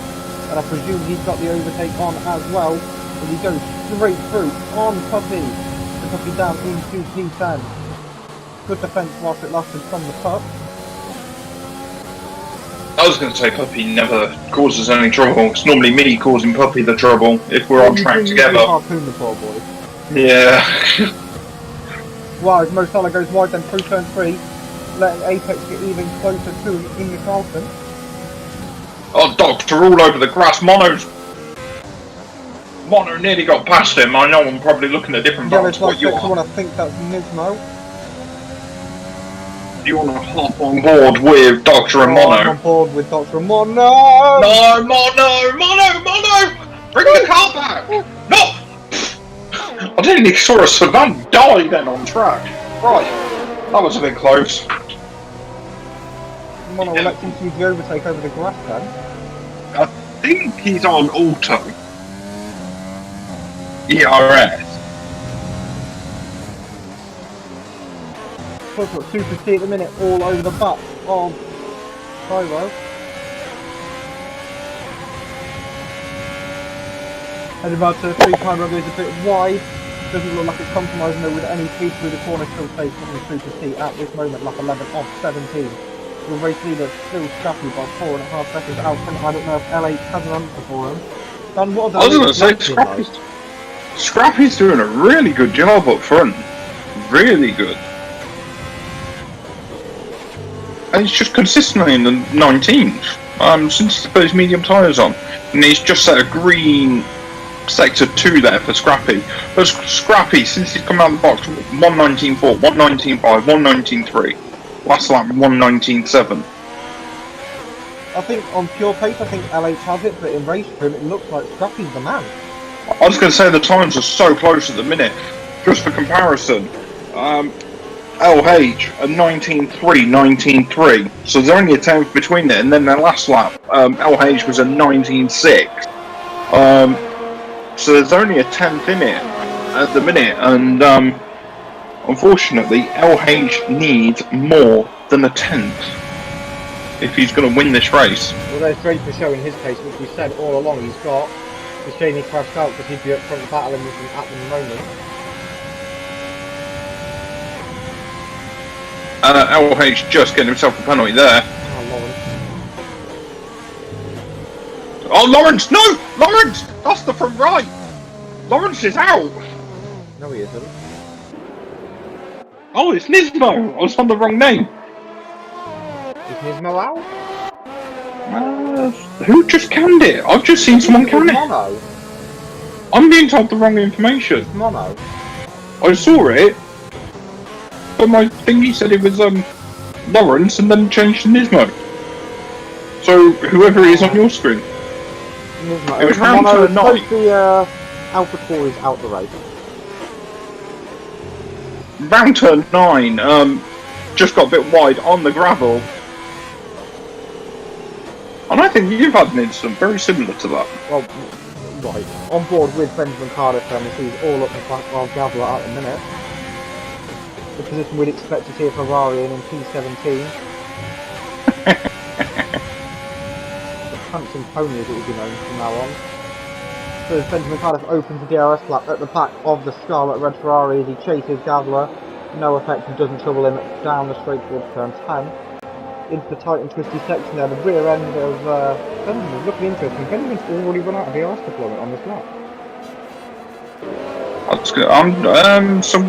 Speaker 1: and I presume he's got the overtake on as well. And he goes straight through on Puppy. And Puppy down into P10. Good defence whilst it lasted from the puck.
Speaker 2: I was going to say Puppy never causes any trouble. It's normally me causing Puppy the trouble if we're on track together.
Speaker 1: Harpoon the poor boy.
Speaker 2: Yeah.
Speaker 1: Wow, as Mo Salah goes wide then through turn 3, letting Apex get even closer to him in the Carlton.
Speaker 2: Oh, Doctor all over the grass. Mono nearly got past him. I know I'm probably looking at different box, but you
Speaker 1: want to think that's Nismo.
Speaker 2: You want to hop on board with Doctor and Mono?
Speaker 1: I'm on board with Doctor and Mono.
Speaker 2: No, Mono! Bring the car back! No! I didn't even saw a Savant die then on track. Right, that was a bit close.
Speaker 1: Mono electing to use the overtake over the grass then.
Speaker 2: I think he's on auto. ERS.
Speaker 1: Plus got Super C at the minute all over the back of Cairo. Heading back to 3 Cairo is a bit wide. Doesn't look like it's compromising though with any speed through the corner, still safe from the Super C at this moment, like 11 off 17. The race leader still scrappy by 4.5 seconds out front. I don't know if LH has an answer for him. Dan, what
Speaker 2: I was going to say, Scrappy's doing a really good job up front. Really good. And he's just consistently in the 19th since he put his medium tyres on. And he's just set a green sector 2 there for Scrappy. But Scrappy, since he's come out of the box, 119.4, 119.5, 119.3. Last lap 119.7.
Speaker 1: I think on pure pace, I think LH has it, but in race trim, it looks like Scrappy's the man.
Speaker 2: I was going to say the times are so close at the minute. Just for comparison, LH a 19.3, 19.3. So there's only a 10th between it, and then their last lap, LH was a 19.6. So there's only a 10th in it at the minute, and unfortunately, LH needs more than a 10th if he's going to win this race.
Speaker 1: Well, there's great for show in his case, which we said all along he's got. It's a shame he crashed out because he'd be up front battling with him at the moment.
Speaker 2: LH just getting himself a penalty there.
Speaker 1: Oh,
Speaker 2: Lawrence! No! Lawrence! That's the front right! Lawrence is out!
Speaker 1: No, he isn't.
Speaker 2: Oh, it's Nismo! I was on the wrong name.
Speaker 1: Is Nismo out?
Speaker 2: Who just canned it? I've just seen someone can it.
Speaker 1: Mono.
Speaker 2: I'm being told the wrong information.
Speaker 1: It's Mono.
Speaker 2: I saw it, but my thingy said it was Lawrence and then changed to Nismo. So whoever it is on your screen.
Speaker 1: Nismo.
Speaker 2: It was round
Speaker 1: Mono.
Speaker 2: to 9.
Speaker 1: The Alpha Tauri's out the race.
Speaker 2: Round turn 9, just got a bit wide on the gravel. And I think you've had an incident very similar to that.
Speaker 1: Well, right. On board with Benjamin Cardiff, and he's all up the back of Gavler at the minute. The position we'd expect to see a Ferrari in P17. The Prancing Pony as it will be known from now on. So as Benjamin Cardiff opens the DRS lap at the back of the Scarlet Red Ferrari as he chases Gavler. No effect and doesn't trouble him down the straight towards turn 10. Into the tight and twisty section there, the rear end of Benjamin. Looking interesting. Benjamin's already run out of DRS deployment on this lap.
Speaker 2: That's good. So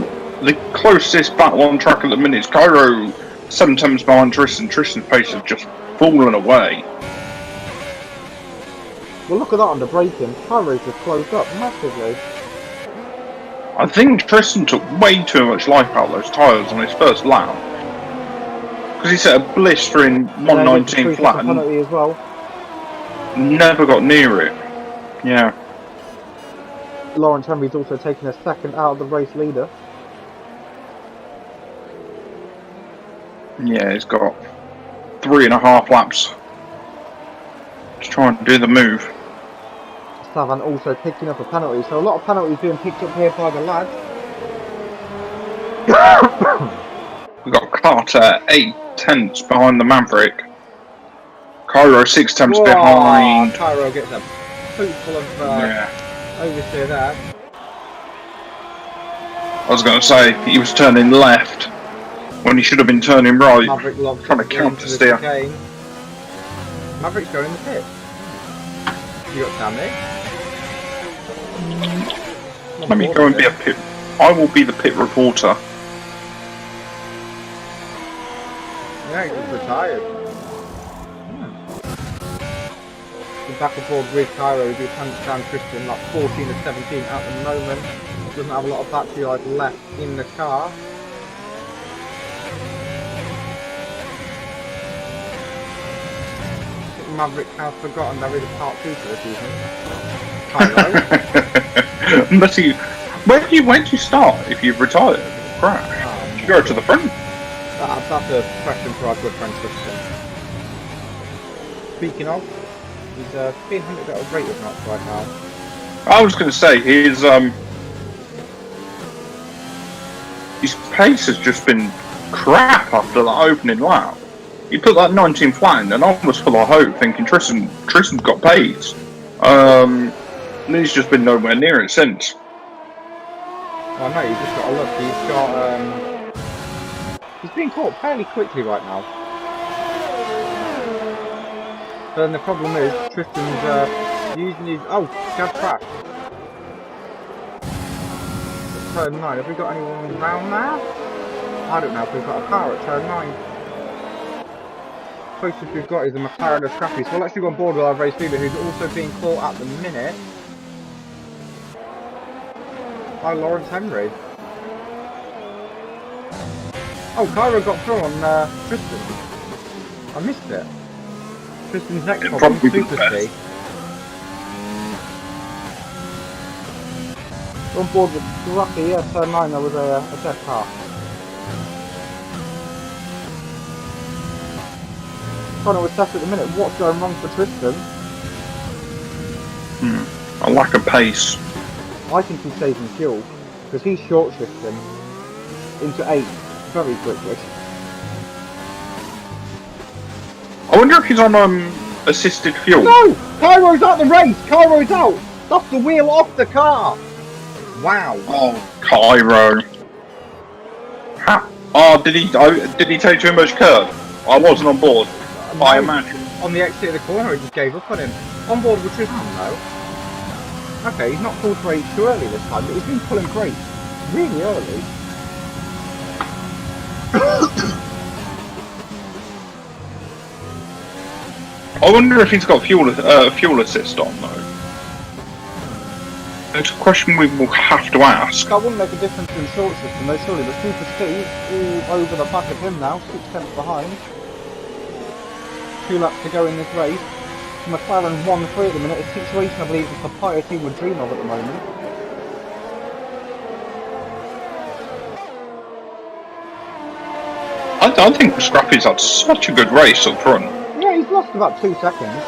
Speaker 2: the closest battle on track at the minute is Cairo 7 times behind Tristan. Tristan's pace has just fallen away.
Speaker 1: Well, look at that under braking. Cairo's just closed up massively.
Speaker 2: I think Tristan took way too much life out of those tyres on his first lap. Because he set a blistering 119 flat and
Speaker 1: penalty as well.
Speaker 2: Never got near it. Yeah.
Speaker 1: Lawrence Henry's also taken a second out of the race leader.
Speaker 2: Yeah, he's got 3.5 laps to try and do the move.
Speaker 1: Savan also picking up a penalty, so a lot of penalties being picked up here by the lads.
Speaker 2: We've got Carter 8/10 behind the Maverick. Cairo 6/10 behind.
Speaker 1: Cairo gets a boot full of oversteer there.
Speaker 2: I was going to say, he was turning left when he should have been turning right.
Speaker 1: Maverick
Speaker 2: trying to counter steer.
Speaker 1: Maverick's going in the pit. You got Sammy.
Speaker 2: Let me go and be a pit. I will be the pit reporter.
Speaker 1: Yeah, he's retired. Back aboard with Cairo, who hunts down Tristan like 14 to 17 at the moment. Doesn't have a lot of battery life left in the car. I think Maverick has forgotten there is a part 2 to this evening. Cairo.
Speaker 2: When do you start if you've retired? Crash. You go to the front.
Speaker 1: That's a question for our good friend Tristan. Speaking of, he's being hunted at a rate of knots right now.
Speaker 2: I was going to say, his pace has just been crap after that opening lap. He put that 19 flat in and I was full of hope, thinking Tristan's got pace. And he's just been nowhere near it since.
Speaker 1: Oh no, you've just got to look, he's being caught fairly quickly right now. But then the problem is, Tristan's using his... Oh, gas crash. Turn 9, have we got anyone around there? I don't know if we've got a car at turn 9. Closest we've got is a McLaren of Scrappy, so we'll actually go on board with our race leader, who's also being caught at the minute by Lawrence Henry. Oh, Cairo got through on Tristan. I missed it. Tristan's next problem, Super C. On board with Scrappy, yeah, turn 9, there was a dead car. Trying to assess at the minute what's going wrong for Tristan.
Speaker 2: A lack of pace.
Speaker 1: I think he's saving fuel, because he's short shifting into 8 very quickly.
Speaker 2: I wonder if he's on assisted fuel.
Speaker 1: No! Cairo's out the race! Cairo's out! That's the wheel off the car! Wow.
Speaker 2: Oh, Cairo. Did he take too much curb? I wasn't on board.
Speaker 1: No,
Speaker 2: I imagine.
Speaker 1: On the exit of the corner, he just gave up on him. On board with Tristan though. Okay, he's not pulled brakes too early this time, but he's been pulling brakes really early.
Speaker 2: I wonder if he's got fuel assist on though. It's a question we will have to ask.
Speaker 1: That wouldn't make a difference in short system though, surely, but Super C all over the back of him now, 6 tenths behind. 2 laps to go in this race. McLaren 1-3 at the minute, a situation I believe the Papaya team would dream of at the moment.
Speaker 2: I think Scrappy's had such a good race up front.
Speaker 1: Yeah, he's lost about 2 seconds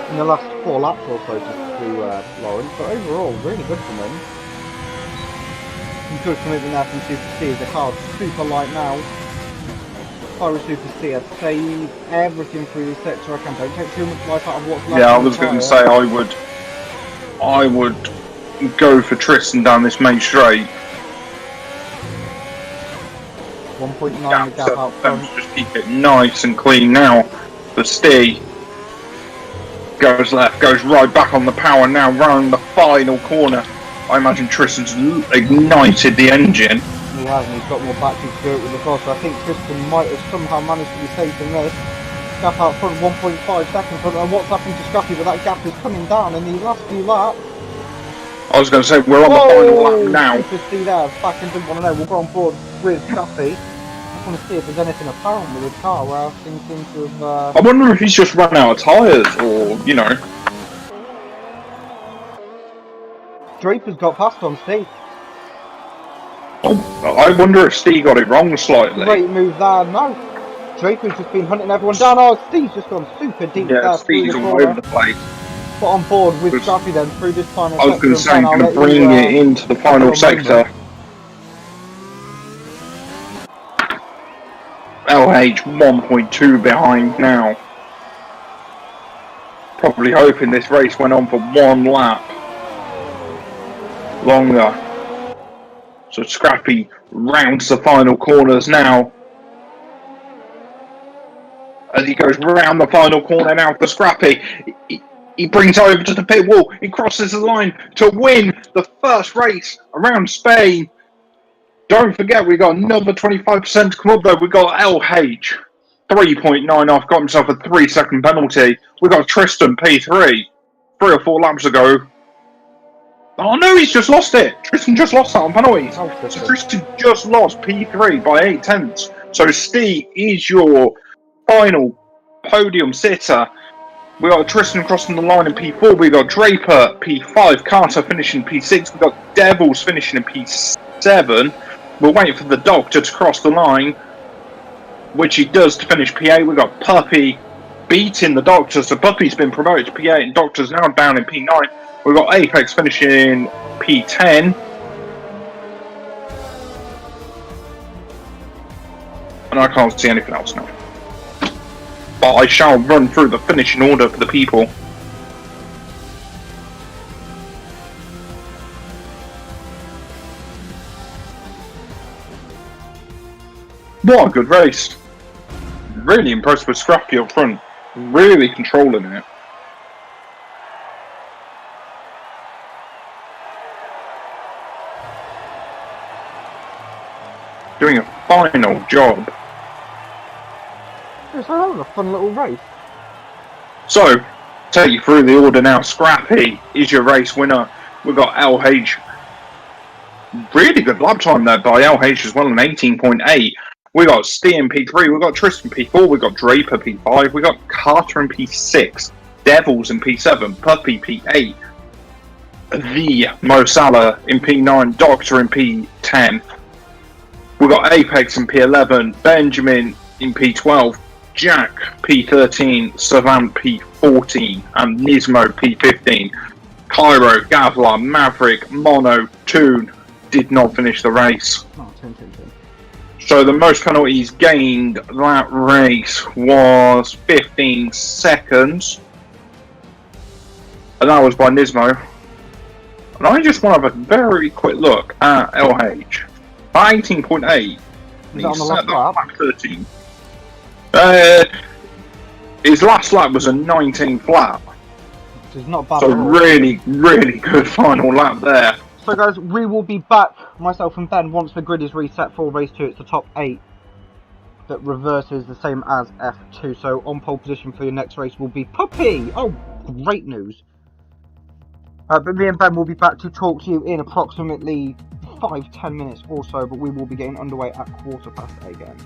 Speaker 1: in the last 4 laps or so to Lawrence, but overall, really good from him. Some good commitment there from Super C as the car's super light now. Pyro Super C has saved everything through the sector. I don't take too much life out of what's left.
Speaker 2: Yeah, I was going to say I would go for Tristan down this main straight.
Speaker 1: 1.9 the gap out front.
Speaker 2: Just keep it nice and clean now. The Stee goes left, goes right back on the power now, round the final corner. I imagine Tristan's ignited the engine.
Speaker 1: He hasn't, he's got more battery to do it with the cross. I think Tristan might have somehow managed to be safe in this. Gap out front, 1.5 seconds front, and what's happened to Scrappy, but that gap is coming down in the last few laps.
Speaker 2: I was going to say, we're on the final lap now.
Speaker 1: Super see there, back into 1-0. We'll go on board with Scrappy. I just want to see if there's anything apparent with his car where things seem to have...
Speaker 2: I wonder if he's just run out of tyres, or, you know.
Speaker 1: Draper's got past on Steve.
Speaker 2: I wonder if Steve got it wrong slightly.
Speaker 1: Great move there, no. Draper's just been hunting everyone down. Oh, Steve's just gone super deep there.
Speaker 2: Steve's all over the place.
Speaker 1: But on board with Scrappy then through this final sector.
Speaker 2: I was going to say, I'm going to bring it into the final sector. LH 1.2 behind now. Probably hoping this race went on for one lap longer. So Scrappy rounds the final corners now. As he goes round the final corner now for Scrappy, he brings over to the pit wall. He crosses the line to win the first race around Spain. Don't forget, we got another 25% to come up though. We got LH 3.9 off, got himself a 3-second penalty. We got Tristan P3 3 or 4 laps ago. Oh no, he's just lost it. Tristan just lost that on penalties. So Tristan just lost P3 by 8 tenths. So Steve is your final podium sitter. We got Tristan crossing the line in P4. We got Draper P5, Carter finishing P6. We got Devils finishing in P7. We're waiting for the Doctor to cross the line, which he does to finish P8. We got Puppy beating the Doctor, so Puppy's been promoted to P8 and Doctor's now down in P9. We've got Apex finishing P10. And I can't see anything else now. But I shall run through the finishing order for the people. What a good race. Really impressed with Scrappy up front. Really controlling it. Doing a final job.
Speaker 1: It's a fun little race.
Speaker 2: So, take you through the order now. Scrappy is your race winner. We've got LH. Really good lap time there by LH as well, an 18.8. We got Steve in P3, we got Tristan P4, we got Draper P5, we got Carter in P6, Devils in P7, Puppy P8, the Mo Salah in P9, Doctor in P10. We got Apex in P11, Benjamin in P12, Jack P13, Savant P14, and Nismo P15. Cairo, Gavlar, Maverick, Mono, Toon did not finish the race.
Speaker 1: Oh, 10.
Speaker 2: So the most penalties gained that race was 15 seconds. And that was by Nismo. And I just want to have a very quick look at LH. 18.8.
Speaker 1: Is that on the last lap?
Speaker 2: 13. His last lap was a 19 lap.
Speaker 1: Which is not bad
Speaker 2: So
Speaker 1: at all.
Speaker 2: really, really good final lap there.
Speaker 1: So guys, we will be back, myself and Ben, once the grid is reset for race 2. It's the top 8 that reverses the same as F2. So on pole position for your next race will be Puppy. Oh, great news. But me and Ben will be back to talk to you in approximately 5-10 minutes or so. But we will be getting underway at 8:15 again.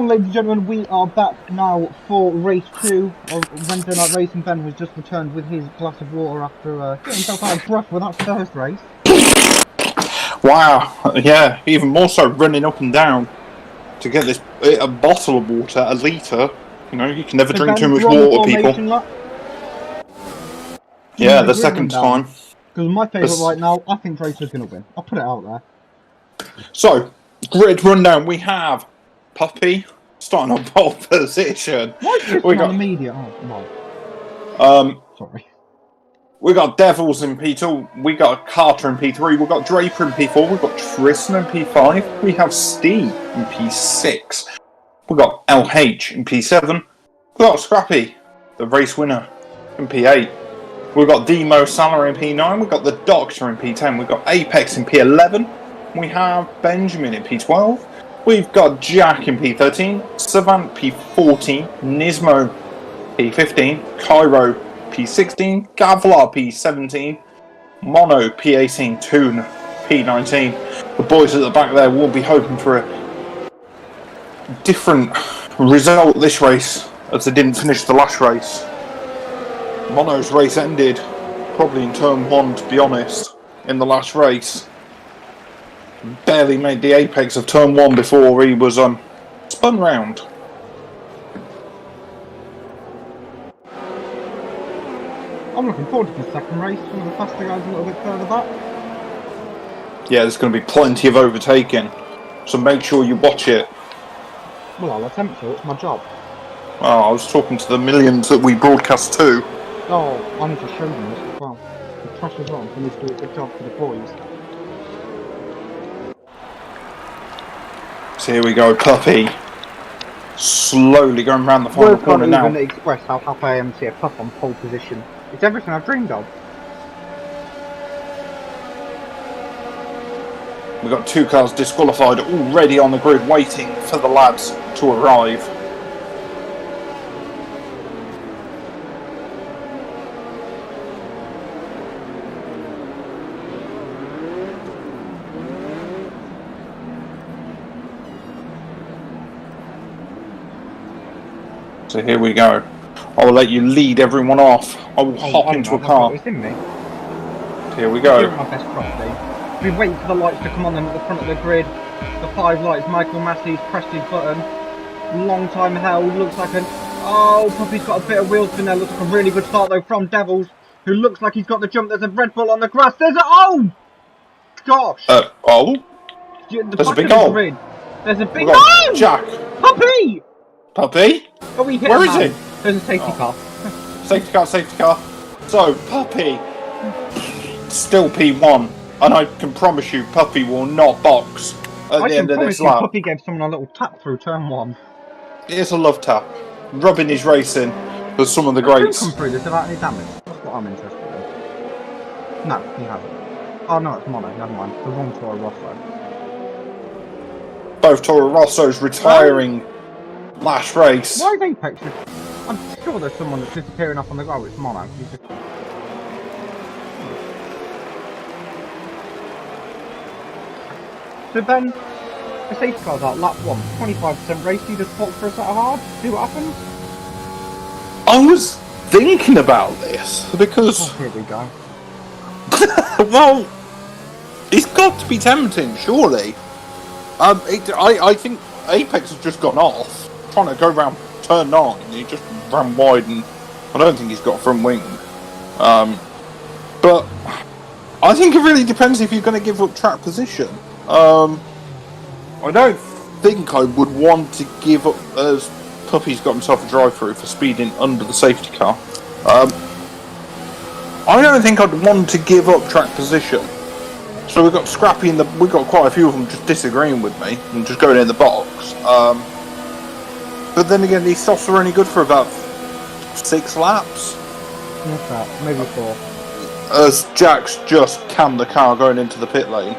Speaker 1: And ladies and gentlemen, we are back now for race 2 of Wednesday Night Racing. Ben has just returned with his glass of water after getting himself out of breath with that first race.
Speaker 2: Wow, yeah, even more so running up and down to get this a bottle of water, a litre. You know, you can never drink too much water, people. Yeah, the second time.
Speaker 1: Because my favourite right now, I think Drake's going to win. I'll put it out there.
Speaker 2: So, grid rundown, we have Puppy starting on pole position.
Speaker 1: Why is this on the media?
Speaker 2: Oh, no.
Speaker 1: Sorry.
Speaker 2: We got Devils in P2, we got Carter in P3, we got Draper in P4, we got Tristan in P5, we have Steve in P6, we got LH in P7, we got Scrappy, the race winner, in P8, we got Demo Salah in P9, we got the Doctor in P10, we got Apex in P11, we have Benjamin in P12, we've got Jack in P13, Savant P14, Nismo P15, Cairo P16, Gavlar P17, Mono P18, Toon P19. The boys at the back there will be hoping for a different result this race as they didn't finish the last race. Mono's race ended probably in turn 1, to be honest, in the last race. Barely made the apex of turn 1 before he was spun round.
Speaker 1: I'm looking forward to the second race. Some of the faster guys a little bit further back.
Speaker 2: Yeah, there's going to be plenty of overtaking, so make sure you watch it.
Speaker 1: Well, I'll attempt to. It's my job.
Speaker 2: Oh, I was talking to the millions that we broadcast to.
Speaker 1: Oh, I need to show them this as well. The pressure's on for me to do a good job for the boys.
Speaker 2: So here we go, Puppy. Slowly going round the final corner now.
Speaker 1: I can't even express how happy I am to see a Pup on pole position. It's everything I've dreamed of.
Speaker 2: We've got 2 cars disqualified already on the grid waiting for the lads to arrive. So here we go. I will let you lead everyone off. I will hop into a car.
Speaker 1: It's in me.
Speaker 2: Here we go.
Speaker 1: Doing my best properly. We've waited for the lights to come on them at the front of the grid. The 5 lights. Michael Massey's pressed his button. Long time held. Looks like an... Oh, Puppy's got a bit of wheel spin there. Looks like a really good start though from Devils, who looks like he's got the jump. There's a Red Bull on the grass. There's a... Oh! Gosh!
Speaker 2: Oh? There's a big hole.
Speaker 1: There's a big... Oh!
Speaker 2: Jack!
Speaker 1: Puppy!
Speaker 2: Puppy?
Speaker 1: Oh, we hit
Speaker 2: Where is he?
Speaker 1: There's a safety car.
Speaker 2: Safety car, safety car. So, Puppy, still P1, and I can promise you Puppy will not box at the end of this lap.
Speaker 1: Puppy gave someone a little tap through turn 1.
Speaker 2: It's a love tap. Rubbing his racing for some of the greats.
Speaker 1: Come through this without any damage. That's what I'm interested in. No, he hasn't. Oh no, it's Mono, never mind. The wrong Toro Rosso.
Speaker 2: Both Toro Rossos retiring last race.
Speaker 1: Why is Apex? I'm sure there's someone that's disappearing up on the ground. It's Mono. He's just... So Ben, the safety car's out, lap 1, 25% race. You just pop for a set of hard, see what happens?
Speaker 2: I was thinking about this because...
Speaker 1: Oh, here we go.
Speaker 2: Well, it's got to be tempting, surely. I think Apex has just gone off, trying to go round turn 9, and he just ran wide, and I don't think he's got a front wing. But I think it really depends if you're going to give up track position. I don't think I would want to give up, as Puppy's got himself a drive-through for speeding under the safety car. I don't think I'd want to give up track position. So we've got Scrappy in the... We've got quite a few of them just disagreeing with me and just going in the box. But then again, these softs are only good for about 6 laps.
Speaker 1: What's that? Maybe 4.
Speaker 2: As Jack's just cammed the car going into the pit lane.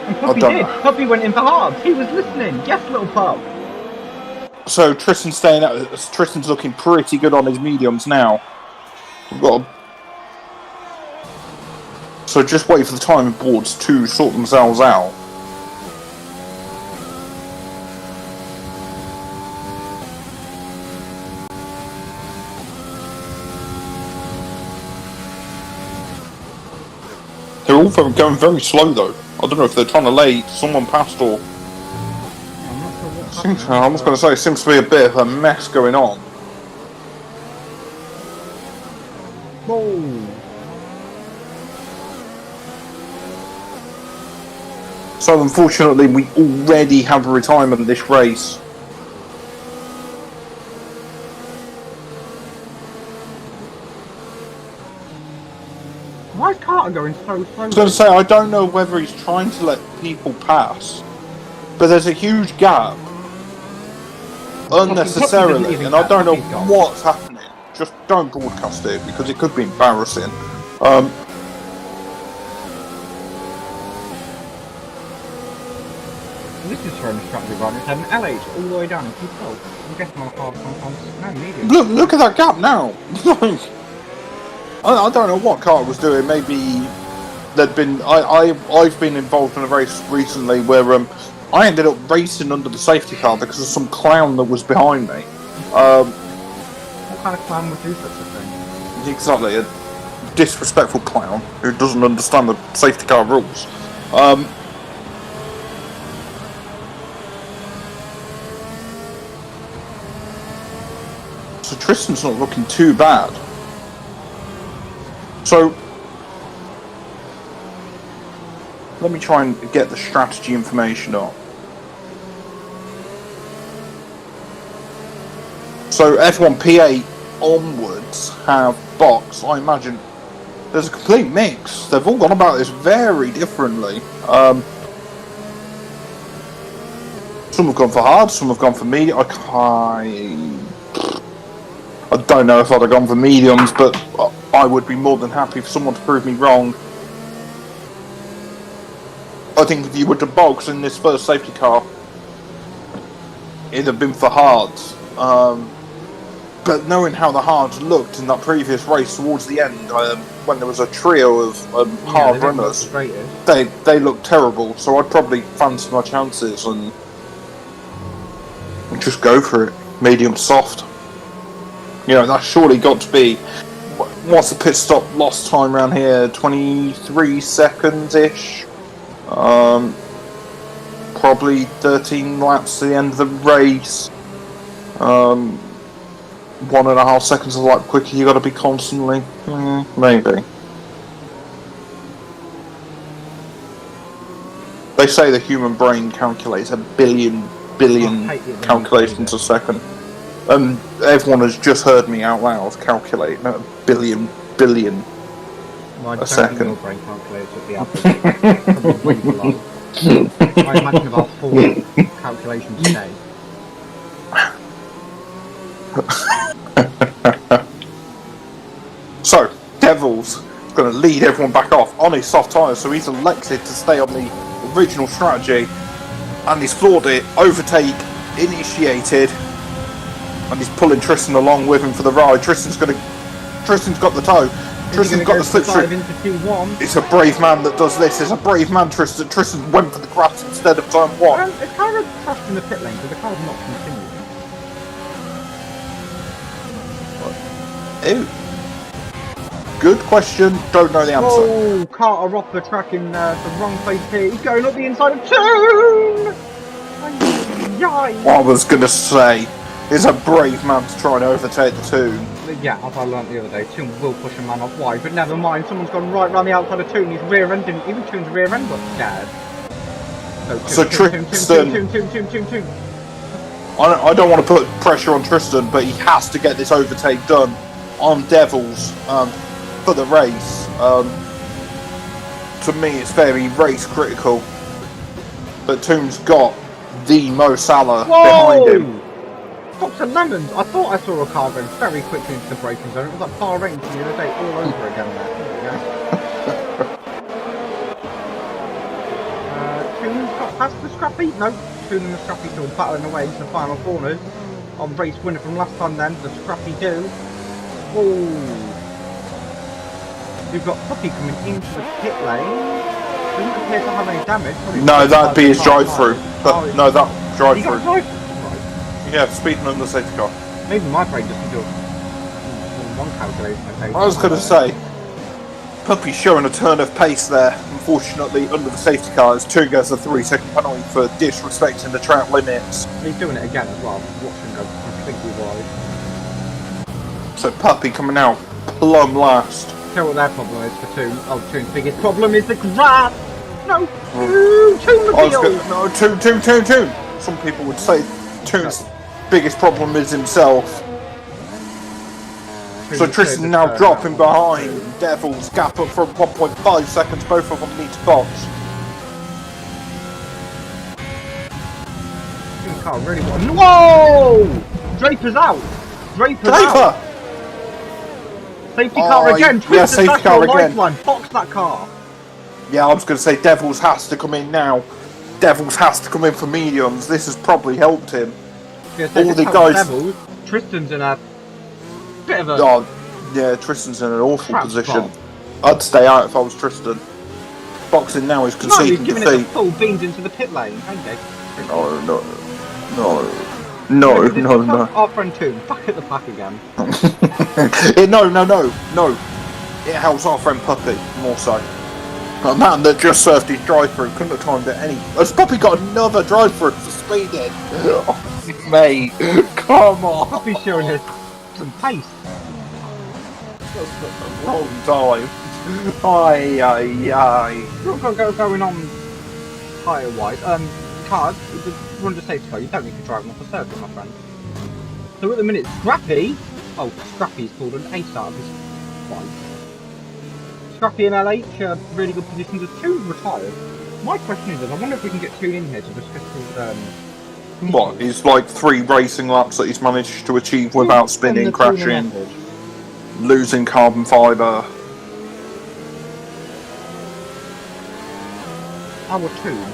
Speaker 1: And Puppy did. Puppy went in for hard. He was listening. Yes, little pup.
Speaker 2: So Tristan's staying out. Tristan's looking pretty good on his mediums now. We've got so just wait for the timing boards to sort themselves out. still going very slow though. I don't know if they're trying to lay someone past or.
Speaker 1: I'm not sure what's happening.
Speaker 2: I was going to say, it seems to be a bit of a mess going on.
Speaker 1: Whoa!
Speaker 2: So unfortunately, we already have a retirement of this race.
Speaker 1: Why is Carter going so slowly?
Speaker 2: I was going to say, I don't know whether he's trying to let people pass, but there's a huge gap unnecessarily, and I don't know what's happening. Just don't broadcast it because it could be embarrassing.
Speaker 1: This is throwing a strategy right. It's had an LH all the way down in Q12. I'm guessing on hard sometimes. No, medium.
Speaker 2: Look at that gap now. I don't know what Carter was doing. Maybe there'd been. I've been involved in a race recently where I ended up racing under the safety car because of some clown that was behind me.
Speaker 1: What kind of clown would do such a thing?
Speaker 2: Exactly, a disrespectful clown who doesn't understand the safety car rules. So Tristan's not looking too bad. So let me try and get the strategy information up. So F1 P8 onwards have box. I imagine there's a complete mix. They've all gone about this very differently. Some have gone for hard, some have gone for medium. I don't know if I'd have gone for mediums, but I would be more than happy for someone to prove me wrong. I think if you were to box in this first safety car, it'd have been for hards. But knowing how the hards looked in that previous race towards the end, when there was a trio of hard runners, they looked terrible. So I'd probably fancy my chances and just go for it. Medium soft. You know, that's surely got to be. What's the pit stop lost time around here? 23 seconds-ish. Probably 13 laps to the end of the race. 1.5 seconds a lap quicker you got to be constantly. Maybe. They say the human brain calculates a billion calculations a second. Everyone has just heard me out loud calculate a billion
Speaker 1: well,
Speaker 2: a second.
Speaker 1: Your brain calculates at the average. Way below. I imagine about 4 calculations a day.
Speaker 2: So, Devil's going to lead everyone back off on his soft tyres, so he's elected to stay on the original strategy, and he's floored it, overtake, initiated, and he's pulling Tristan along with him for the ride. Tristan's got the toe. Tristan's got the slipstream. It's a brave man that does this. It's a brave man, Tristan. Tristan went for the grass instead of turn 1.
Speaker 1: It's kind of crashed in the pit lane, but the car's not continuing.
Speaker 2: Ew. Good question. Don't know the answer.
Speaker 1: Oh, Carter off the track in the wrong place here. He's going up the inside of Toon!
Speaker 2: What I was going to say is a brave man to try and overtake the Toon.
Speaker 1: Yeah, as I learnt the other day, Toon will push a man off wide, but never mind. Someone's gone right round the outside of Toon. He's rear-ending. Even Toon's rear end got scared.
Speaker 2: So Tristan.
Speaker 1: Toon.
Speaker 2: I don't want to put pressure on Tristan, but he has to get this overtake done on Devils for the race. To me, it's very race critical. But Toon's got the Mo Salah behind him.
Speaker 1: Dr. Lemons! I thought I saw a car going very quickly into the braking zone. It was like Bahrain from the other day all over again there. There we go. Toon's got past the Scrappy? No, Toon and the Scrappy still battling away into the final corners. On race winner from last time then, the Scrappy do. Oh. We've got Puppy coming into the pit lane. Doesn't appear to have any damage.
Speaker 2: No, that'd be his drive-through. No, that drive-through.
Speaker 1: He got a drive-through?
Speaker 2: Yeah, speeding under the safety car.
Speaker 1: Maybe my brain doesn't do one calculation.
Speaker 2: I was going to say, Puppy's showing a turn of pace there. Unfortunately, under the safety cars, Toon gets a 3-second penalty for disrespecting the track limits.
Speaker 1: He's doing it again as well. Watching go completely wide.
Speaker 2: So Puppy coming out plumb last.
Speaker 1: Tell what their problem is for Toon. Oh, Toon's biggest problem is the grass. No, Toon reveal.
Speaker 2: No, Toon. Some people would say Toon's biggest problem is himself. So Tristan now dropping behind. Devils gap up from 1.5 seconds. Both of them need to box.
Speaker 1: Car really won. Whoa! Draper's out. Draper! Out. Safety car again. Tristan,
Speaker 2: yeah, safety car again.
Speaker 1: Lifeline. Box that car.
Speaker 2: Yeah, I was going to say Devils has to come in now. Devils has to come in for mediums. This has probably helped him.
Speaker 1: Yeah, so all the guys. Devils, Tristan's in a bit of a.
Speaker 2: Oh, yeah, Tristan's in an awful position. I'd stay out if I was Tristan. Boxing now is conceding
Speaker 1: defeat. He's giving it the full beans into the pit lane. Okay.
Speaker 2: No.
Speaker 1: Our friend Toon back at the pack again.
Speaker 2: No. It helps our friend Puppy more so. A man that just served his drive-through couldn't have timed it any. Has Puppy got another drive-through for speeding? Oh, mate, come on.
Speaker 1: Puppy's showing us some pace.
Speaker 2: Just at the wrong time. Aye.
Speaker 1: Going on tyre-wise. Cars, run to safety car. You don't need to drive them off the circuit, my friend. So at the minute, Scrappy's pulled an ace out of his fight. Scrappy and LH are really good positions as Toon retired. My question is, I wonder if we can get Toon in here to discuss his
Speaker 2: what? He's like 3 racing laps that he's managed to achieve without spinning, crashing, losing carbon fibre.
Speaker 1: Our Toon.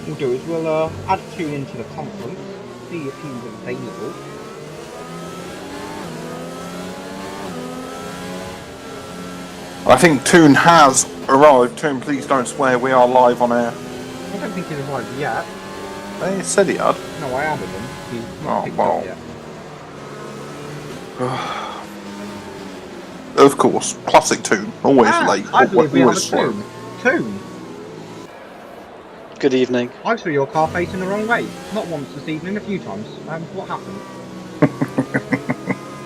Speaker 1: What we'll do is we'll add Toon into the conference, see if he's available.
Speaker 2: I think Toon has arrived. Toon, please don't swear, we are live on air.
Speaker 1: I don't think he's arrived yet.
Speaker 2: He said he had.
Speaker 1: No, I added him. He's not picked up yet.
Speaker 2: Of course, classic Toon. Always late.
Speaker 1: I believe we have a Toon. Toon!
Speaker 3: Good evening.
Speaker 1: I saw your car facing the wrong way. Not once this evening, a few times. What happened?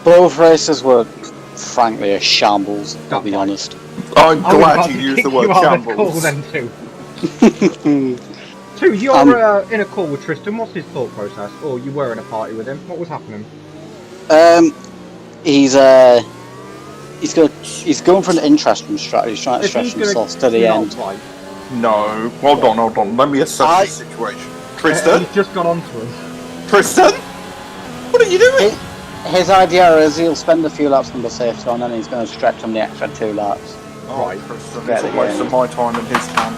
Speaker 3: Both races were, frankly, a shambles, I'll be honest.
Speaker 2: I'm glad you used the word shambles.
Speaker 1: Call then, Toon. Toon, you're in a call with Tristan. What's his thought process? Or you were in a party with him. What was happening?
Speaker 3: He's going for an interesting strategy. He's trying to stretch himself to the end.
Speaker 2: No, hold on. Let me assess the situation. Tristan?
Speaker 1: He's just got onto him.
Speaker 2: Tristan? What are you doing?
Speaker 3: His idea is he'll spend a few laps on the safety car and then he's going to stretch on the extra 2 laps.
Speaker 2: Right, Tristan. It's a waste of my time and his time.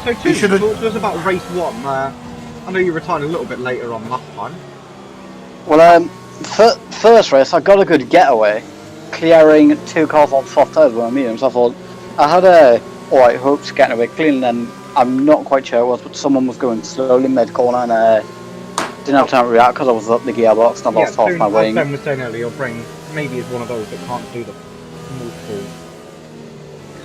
Speaker 1: So, Toon, talk to us about race 1. I know you retired a little bit later on last time.
Speaker 3: Well, first race, I got a good getaway, clearing 2 cars on soft tyres with my mediums. I thought I had alright hopes of getting away clean, and then I'm not quite sure it was, but someone was going slowly mid-corner and didn't have time to react because I was up the gearbox and I lost half my wing.
Speaker 1: Ben was saying earlier, your brain maybe is one of those that can't do the multiple.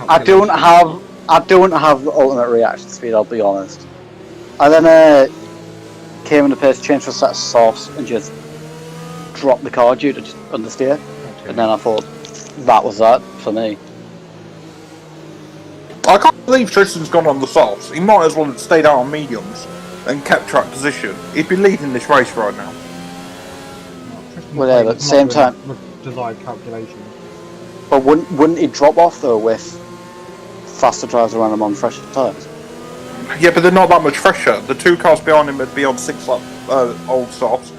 Speaker 3: I don't have the ultimate reaction speed, I'll be honest. I then came into pace, changed for a set of softs and just dropped the car due to just understeer. Okay. And then I thought that was that for me.
Speaker 2: I can't believe Tristan's gone on the softs. He might as well have stayed out on mediums and kept track position. He'd be leading this race right now.
Speaker 3: Well, yeah, but at the same time,
Speaker 1: desired calculations.
Speaker 3: But wouldn't he drop off though with faster drives around him on fresher tyres?
Speaker 2: Yeah, but they're not that much fresher. The 2 cars behind him would be on 6-lap old softs,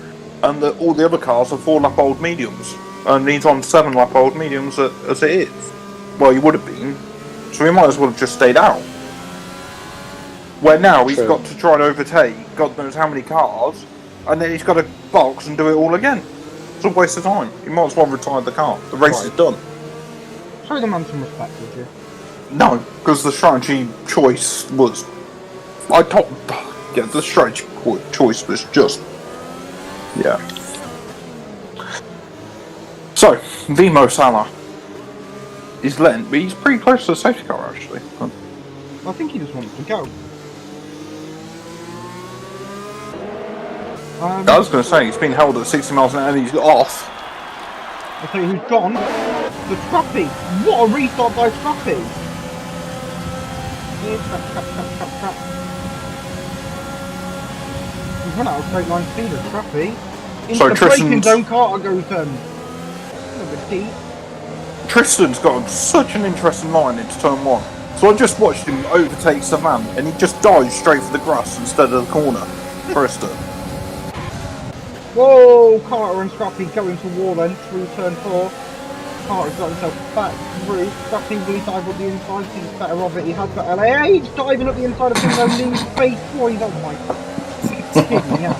Speaker 2: and all the other cars are 4-lap old mediums, and he's on 7-lap old mediums as it is. Well, he would have been, so he might as well have just stayed out. Where now he's got to try and overtake God knows how many cars, and then he's got to box and do it all again. It's a waste of time. He might as well retire the car. The race is done.
Speaker 1: Show the man some respect, would you?
Speaker 2: No, because the strategy choice was... the strategy choice was just... Yeah. So, the Mo Salah is lent, but he's pretty close to the safety car actually.
Speaker 1: I think he just wants to go.
Speaker 2: I was going to say, he's been held at 60 miles an hour and he's off.
Speaker 1: I'll tell you who's gone. The Scrappy. What a restart by Scrappy. Crap. He's run out of straight line speed of Scrappy. Into the braking zone, Carter goes a little bit deep.
Speaker 2: Tristan's got such an interesting line into turn 1. So I just watched him overtake Savan and he just dives straight for the grass instead of the corner. Tristan.
Speaker 1: Whoa, Carter and Scrappy going to wall then through turn 4. Carter's got himself back through. Scrappy will dive up the inside, thinks better of it. He has got LA. He's diving up the inside of things, only space boys. Oh my god. Excuse me, yeah.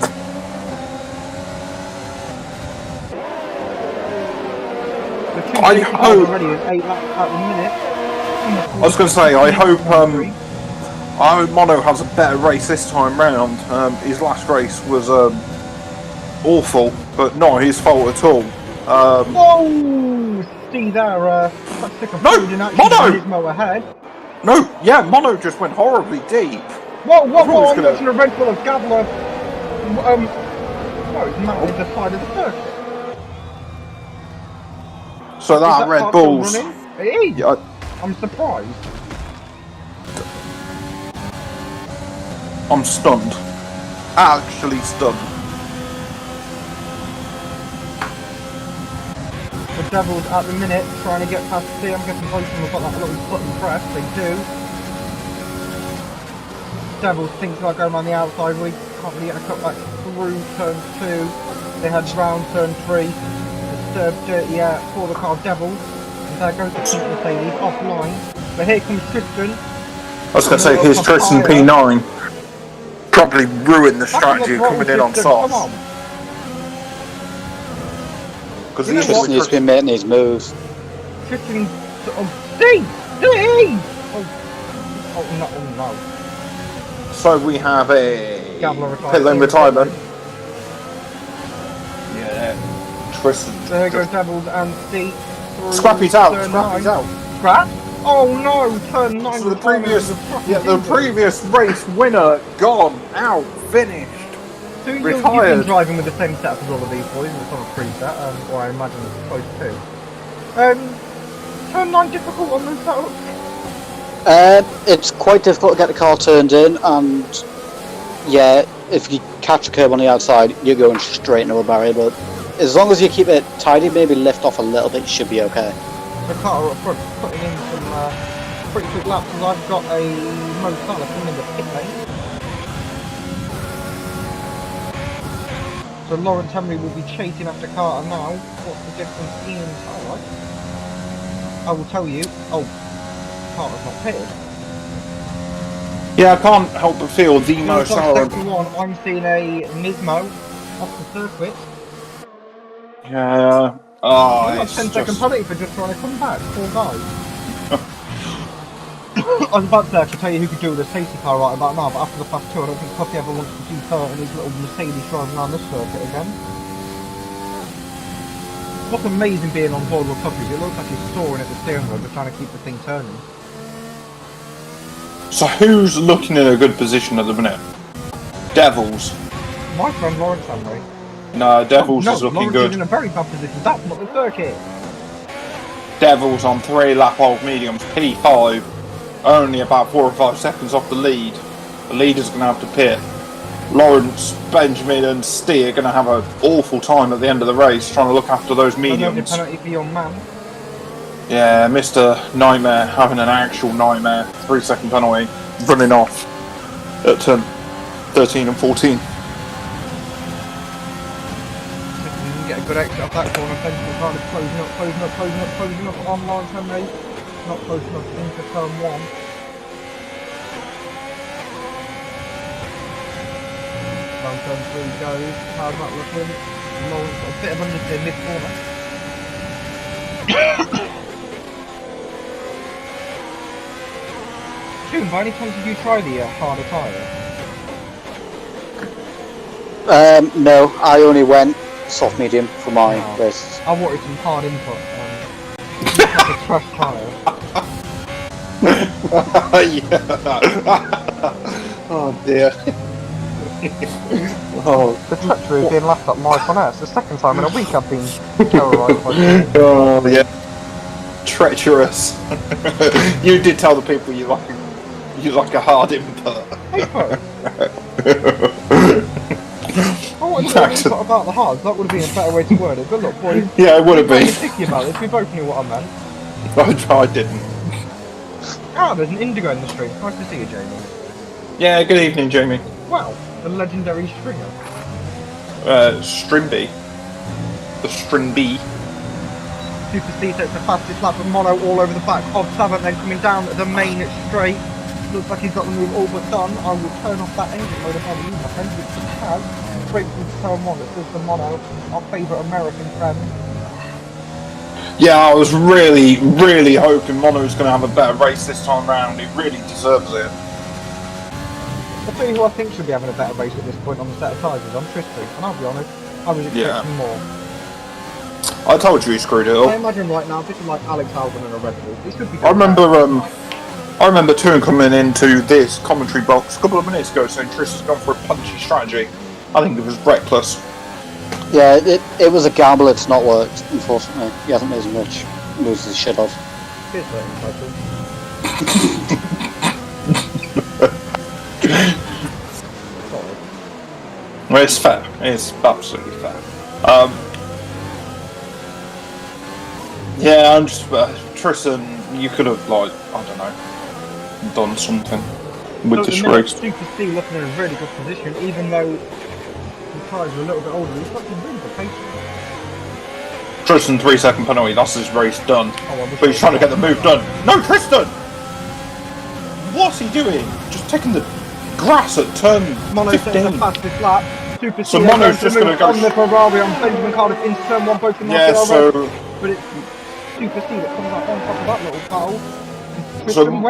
Speaker 2: I hope.
Speaker 1: Already at 8 laps at the minute.
Speaker 2: I was going to say, I hope Mono has a better race this time round. His last race was awful, but not his fault at all.
Speaker 1: Whoa! See there,
Speaker 2: Mono!
Speaker 1: His mower ahead.
Speaker 2: No, yeah, Mono just went horribly deep.
Speaker 1: Whoa! I'm watching a Red Bull of Gabler. It's mounted the side of the circuit.
Speaker 2: So that Red Bull's...
Speaker 1: It is!
Speaker 2: Yeah,
Speaker 1: I'm surprised.
Speaker 2: I'm stunned. Actually stunned.
Speaker 1: The Devils at the minute trying to get past C. I'm guessing both of them have got that little button press. They do. Devils think about going around the outside. We can't really get a cut back through turn 2. They had round turn 3. Disturbed dirty air for the car Devils. And there goes the Pink Mercedes offline. But here comes Tristan.
Speaker 2: I was going to say, here's Tristan P9. Probably ruined the strategy of coming in on soft. Because
Speaker 3: he just needs to be making his moves.
Speaker 1: Tristan, Steve! Oh no.
Speaker 2: So we have a pit lane retirement. Yeah, Tristan.
Speaker 1: There goes Devils and Steve.
Speaker 2: Scrappy's out. Scrappy's out.
Speaker 1: Scrap? Oh no! Turn 9.
Speaker 2: So the previous race winner gone, out, finished.
Speaker 1: So you've been driving with the same setup as all of these boys. It's on a preset, or I imagine it's supposed to. Turn 9 difficult on the setup.
Speaker 3: It's quite difficult to get the car turned in, and yeah, if you catch a curb on the outside, you're going straight into a barrier. But as long as you keep it tidy, maybe lift off a little bit, you should be okay.
Speaker 1: The car up front putting in some pretty quick laps, as I've got a Mo Salah coming in the pit lane. So Lawrence Henry will be chasing after Carter now. What's the difference in highlight? I will tell you. Oh, Carter's not pitted.
Speaker 2: Yeah, I can't help but feel the Mo Salah.
Speaker 1: I'm seeing a Nismo off the circuit.
Speaker 2: Yeah. Oh,
Speaker 1: it's 10-second penalty for just trying to come back. Poor guy. I was about to actually tell you who could do with a safety car right about now, but after the past 2, I don't think Puppy ever wants to see her and his little Mercedes driving around this circuit again. What's amazing being on board with Puppy, it looks like he's soaring at the steering wheel, just trying to keep the thing turning.
Speaker 2: So who's looking in a good position at the minute? Devils.
Speaker 1: My friend Lawrence Henry.
Speaker 2: No, Devils is looking
Speaker 1: Lawrence
Speaker 2: good.
Speaker 1: is in a very bad position. That's not the circuit.
Speaker 2: Devils on 3 lap old mediums, P5, only about 4 or 5 seconds off the lead. The leader's going to have to pit. Lawrence, Benjamin and Stee are going to have an awful time at the end of the race trying to look after those mediums.
Speaker 1: Penalty for your man.
Speaker 2: Yeah, Mr. Nightmare having an actual nightmare. 3-second penalty, running off at turn 13 and 14.
Speaker 1: Get a good exit off that corner. Benjamin kind of closing up on Lawrence Henry. Not close enough into turn 1. Down turn 3 goes. How's that looking? Lawrence got a bit of understeer mid-corner. June, by any chance did you try the harder tyre?
Speaker 3: No, I only went soft medium for my races.
Speaker 1: I wanted some hard input. Like a trash tyre.
Speaker 2: Yeah. Oh dear. Oh.
Speaker 1: The treachery of being laughed at live on air. It's the second time in a week I've been terrorised by people.
Speaker 2: Oh yeah. Treacherous. You did tell the people you like a hard input.
Speaker 1: I wanted to talk about the hard. That would have been a better way to word it. But look, boys.
Speaker 2: Yeah, it would have been.
Speaker 1: Picky about this. We both knew what I meant.
Speaker 2: I didn't.
Speaker 1: Ah, there's an indigo in the stream. Nice to see you, Jamie.
Speaker 2: Yeah, good evening, Jamie.
Speaker 1: Wow, the legendary stringer.
Speaker 2: Strimby. The Strimby.
Speaker 1: Super C takes the fastest lap of Mono all over the back of Savant, then coming down the main straight. Looks like he's got the move all but done. I will turn off that engine mode if I were you, my friend, which he has. Straight from turn 1, it says the Mono, our favourite American friend.
Speaker 2: Yeah, I was really, really hoping Mono's going to have a better race this time round. He really deserves it.
Speaker 1: I'll tell you who I think should be having a better race at this point on the set of tyres is on Tristan, and I'll be honest, I was expecting more.
Speaker 2: I told you he screwed it
Speaker 1: I
Speaker 2: up.
Speaker 1: imagine right now, this is like Alex Albon and a Red Bull. This could be
Speaker 2: I remember Toon coming into this commentary box a couple of minutes ago saying Tristan's gone for a punchy strategy. I think it was reckless.
Speaker 3: Yeah, it was a gamble. It's not worked, unfortunately. He hasn't made as much moves as he should have.
Speaker 1: Here's the title. Sorry.
Speaker 2: Well, it's fair. It's absolutely fair. Yeah, I'm just Tristan. You could have I don't know, done something with this race.
Speaker 1: Super C looking in a really good position, even though the tyres are a little bit older. He's got some really good pace.
Speaker 2: Tristan 3-second penalty. That's his race done.
Speaker 1: Oh,
Speaker 2: But he's trying to get the move done. No, Tristan! What's he doing? Just taking the grass at turn
Speaker 1: Mono
Speaker 2: 15.
Speaker 1: takes the fastest lap. Super C
Speaker 2: So Mono's just going to go
Speaker 1: on the Ferrari on Benjamin Cardiff into turn 1, both in the
Speaker 2: Yeah, so
Speaker 1: but it's Super C that comes up on top of that little pole.
Speaker 2: Tristan,